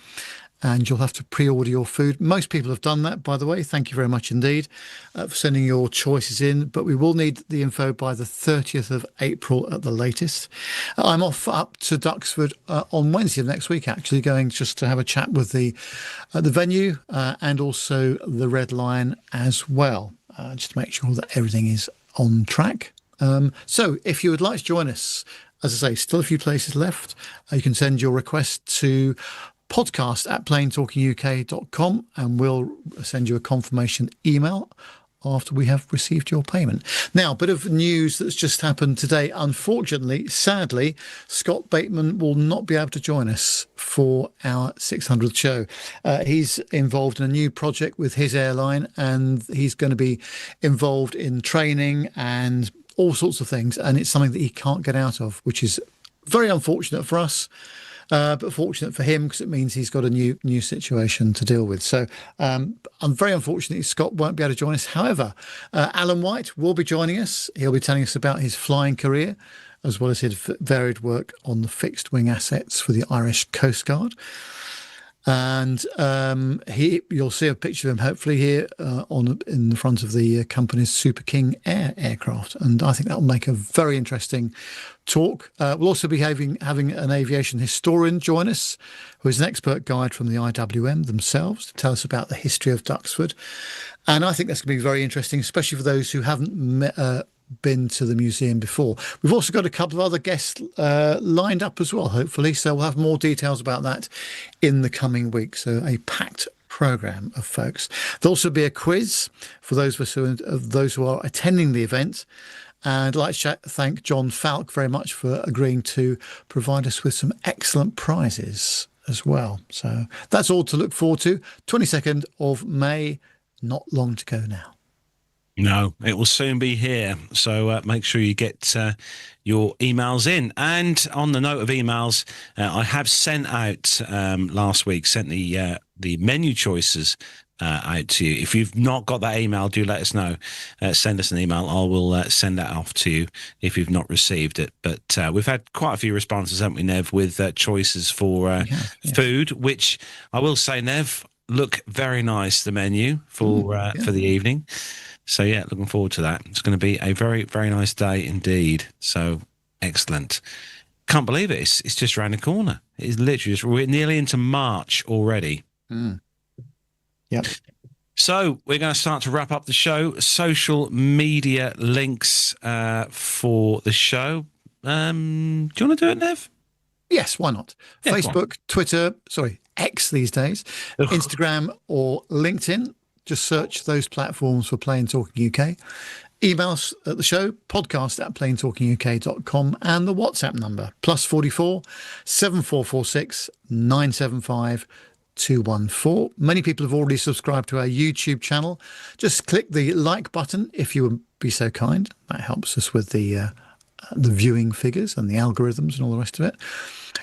and you'll have to pre-order your food. Most people have done that, by the way. Thank you very much indeed for sending your choices in. But we will need the info by the 30th of April at the latest. I'm off up to Duxford on Wednesday of next week, actually, going just to have a chat with the venue and also the Red Lion as well, just to make sure that everything is on track. So if you would like to join us, as I say, still a few places left. You can send your request to podcast@planetalkinguk.com and we'll send you a confirmation email after we have received your payment. Now, a bit of news that's just happened today. Unfortunately, sadly, Scott Bateman will not be able to join us for our 600th show. He's involved in a new project with his airline, and he's going to be involved in training and all sorts of things, and it's something that he can't get out of, which is very unfortunate for us. But fortunate for him because it means he's got a new situation to deal with. So I'm very unfortunate Scott won't be able to join us. However, Alan White will be joining us. He'll be telling us about his flying career as well as his varied work on the fixed wing assets for the Irish Coast Guard. And you'll see a picture of him hopefully here in the front of the company's Super King Air aircraft, and I think that will make a very interesting talk. We'll also be having an aviation historian join us, who is an expert guide from the IWM themselves, to tell us about the history of Duxford, and I think that's going to be very interesting, especially for those who haven't been to the museum before. We've also got a couple of other guests lined up as well, hopefully, so we'll have more details about that in the coming weeks. So a packed programme of folks. There'll also be a quiz for those of those who are attending the event, and I'd like to thank John Falk very much for agreeing to provide us with some excellent prizes as well. So that's all to look forward to. 22nd of May, not long to go now. No, it will soon be here. So make sure you get your emails in. And on the note of emails, I have sent out last week, sent the menu choices out to you. If you've not got that email, do let us know. Send us an email. I will send that off to you if you've not received it. But we've had quite a few responses, haven't we, Nev, with choices for food, which I will say, Nev, look very nice, the menu for the evening. So, yeah, looking forward to that. It's going to be a very, very nice day indeed. So, excellent. Can't believe it. It's just around the corner. It's literally we're nearly into March already. Yep. So, we're going to start to wrap up the show. Social media links for the show. Do you want to do it, Nev? Yes, why not? Yeah, Facebook, Twitter, X these days, Instagram or LinkedIn. Just search those platforms for Plain Talking UK. Email us at the show, podcast@plaintalkinguk.com, and the WhatsApp number, +44 7446 975 214. Many people have already subscribed to our YouTube channel. Just click the like button if you would be so kind. That helps us with the viewing figures and the algorithms and all the rest of it.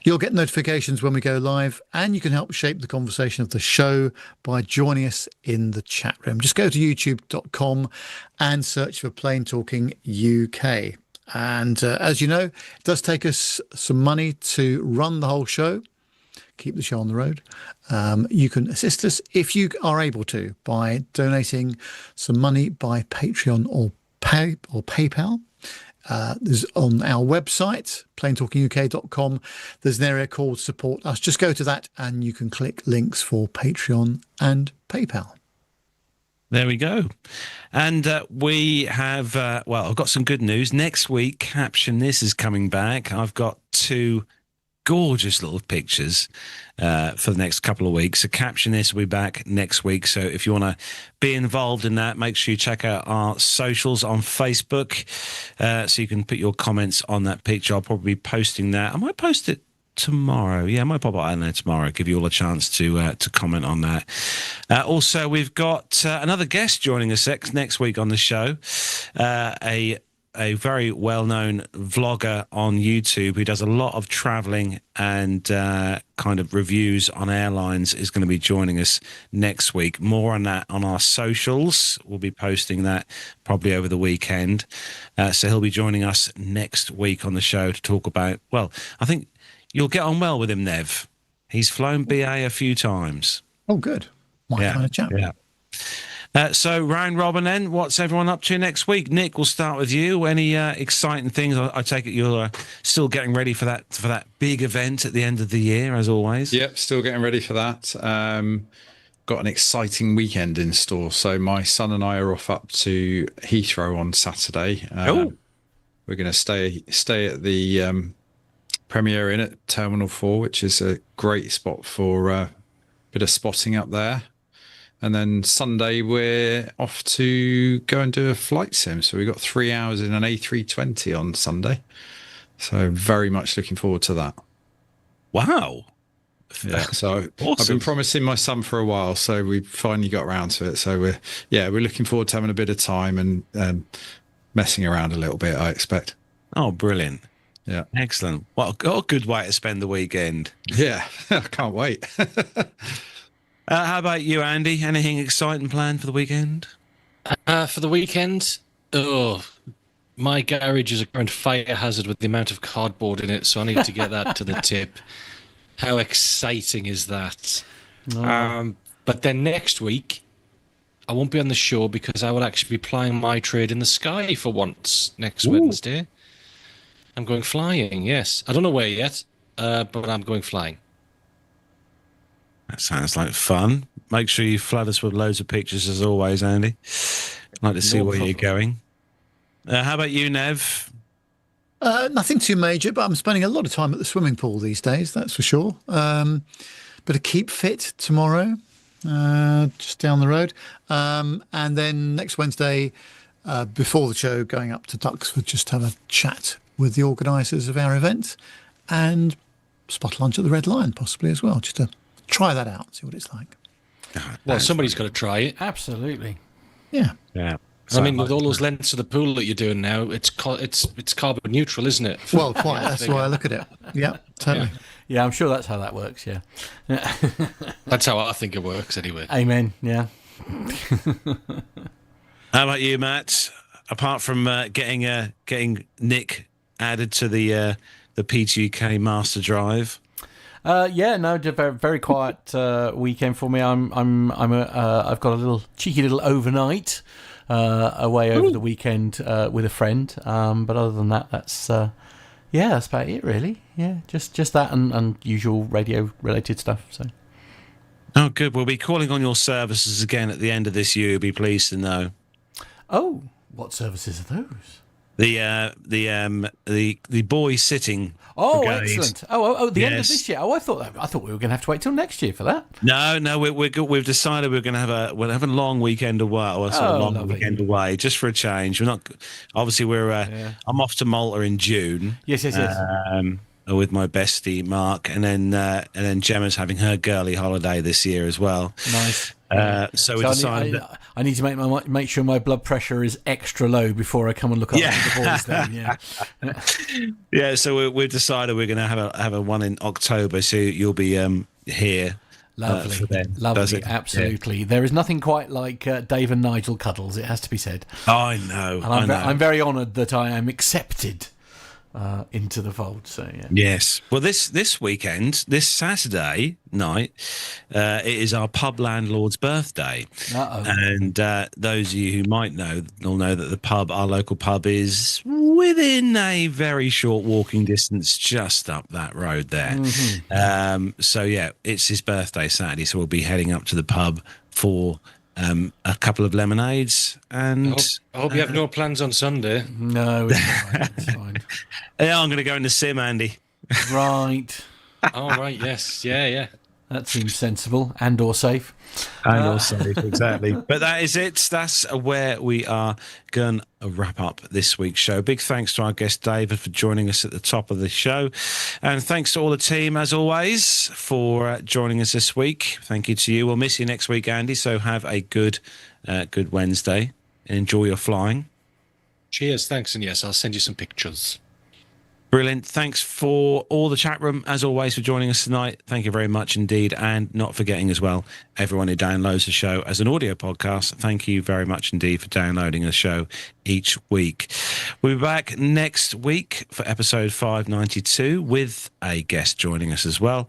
You'll get notifications when we go live, and you can help shape the conversation of the show by joining us in the chat room. Just go to youtube.com and search for Plain Talking UK. And as you know, it does take us some money to run the whole show, keep the show on the road. You can assist us if you are able to by donating some money by Patreon or PayPal. There's on our website, plaintalkinguk.com, there's an area called Support Us. Just go to that and you can click links for Patreon and PayPal. There we go. And we have, I've got some good news. Next week, Caption This is coming back. I've got 2 gorgeous little pictures for the next couple of weeks. So Caption This will be back next week. So if you want to be involved in that, make sure you check out our socials on Facebook so you can put your comments on that picture. I'll probably be posting that. I might post it tomorrow. Yeah, I might pop it out there tomorrow. Give you all a chance to comment on that. Also, we've got another guest joining us next week on the show. A very well-known vlogger on YouTube who does a lot of traveling and kind of reviews on airlines is going to be joining us next week. More on that on our socials. We'll be posting that probably over the weekend. So he'll be joining us next week on the show to talk about, well, I think you'll get on well with him, Nev. He's flown BA a few times. Oh, good. My kind of chap. Yeah. So round robin then, what's everyone up to next week? Nick, we'll start with you. Any exciting things? I take it you're still getting ready for that big event at the end of the year, as always. Yep, still getting ready for that. Got an exciting weekend in store. So my son and I are off up to Heathrow on Saturday. We're going to stay at the Premier Inn at Terminal 4, which is a great spot for a bit of spotting up there. And then Sunday, we're off to go and do a flight sim. So we've got 3 hours in an A320 on Sunday. So very much looking forward to that. Wow. Yeah, so awesome. I've been promising my son for a while, so we finally got around to it. So we're looking forward to having a bit of time and messing around a little bit, I expect. Oh, brilliant. Yeah. Excellent. What a good way to spend the weekend. Yeah, I can't wait. How about you, Andy? Anything exciting planned for the weekend? For the weekend, my garage is a current fire hazard with the amount of cardboard in it, so I need to get that to the tip. How exciting is that? No. But then next week, I won't be on the show because I will actually be plying my trade in the sky for once next Wednesday. I'm going flying, yes. I don't know where yet, but I'm going flying. That sounds like fun. Make sure you flood us with loads of pictures as always, Andy. I'd like to see where you're going. How about you, Nev? Nothing too major, but I'm spending a lot of time at the swimming pool these days, that's for sure. But a keep fit tomorrow, just down the road. And then next Wednesday, before the show, going up to Duxford just to have a chat with the organisers of our event and spot lunch at the Red Lion possibly as well, just to try that out, see what it's like. Well, somebody's got to try it. Absolutely. Yeah. Yeah. I mean, with all those lengths of the pool that you're doing now, it's carbon neutral, isn't it? Well, quite. That's the way I look at it. Yeah, totally. Yeah, I'm sure that's how that works. Yeah, That's how I think it works, anyway. amen. Yeah. How about you, Matt? Apart from getting Nick added to the PGK Master Drive. Yeah, no, very, very quiet weekend for me. I've got a little cheeky little overnight away over the weekend with a friend. But other than that, that's about it, really. Yeah, just that and usual radio related stuff. So. Oh, good. We'll be calling on your services again at the end of this year. You'll be pleased to know. Oh, what services are those? The boy sitting. Oh, brigade. Excellent! The end of this year. Oh, I thought we were going to have to wait till next year for that. No, we've decided we're going to have a long weekend away, or a long weekend away, just for a change. We're not obviously I'm off to Malta in June. Yes. With my bestie Mark, and then Gemma's having her girly holiday this year as well. Nice. So we decided I need to make sure my blood pressure is extra low before I come and look after the boys. Then, yeah. So we've decided we're going to have a one in October. So you'll be here. Lovely, for them. lovely, absolutely. Yeah. There is nothing quite like Dave and Nigel cuddles. It has to be said. I know. And I'm very honoured that I am accepted into the fold. So yeah. Yes. Well, this weekend, this Saturday night, it is our pub landlord's birthday. And those of you who might know will know that our local pub is within a very short walking distance, just up that road there. Mm-hmm. So yeah, it's his birthday Saturday, so we'll be heading up to the pub for a couple of lemonades, and I hope you have no plans on Sunday. No, it's fine. It's fine. Yeah, I'm going to go in the sim, Andy. Right. Oh, right. Yes. Yeah. That seems sensible and/or safe. Exactly. But that is it. That's where we are going to wrap up this week's show. Big thanks to our guest David for joining us at the top of the show, and thanks to all the team as always for joining us this week. Thank you to you. We'll miss you next week, Andy. So have a good Wednesday and enjoy your flying. Cheers. Thanks, and yes, I'll send you some pictures. Brilliant. Thanks for all the chat room, as always, for joining us tonight. Thank you very much indeed. And not forgetting as well, everyone who downloads the show as an audio podcast, thank you very much indeed for downloading the show each week. We'll be back next week for episode 592 with a guest joining us as well.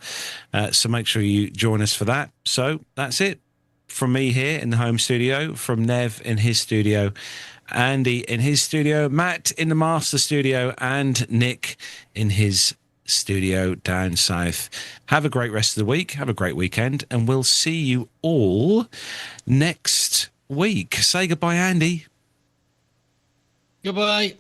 So make sure you join us for that. So that's it. From me here in the home studio, from Nev in his studio, Andy in his studio, Matt in the master studio, and Nick in his studio down south. Have a great rest of the week. Have a great weekend, and we'll see you all next week. Say goodbye, Andy. Goodbye.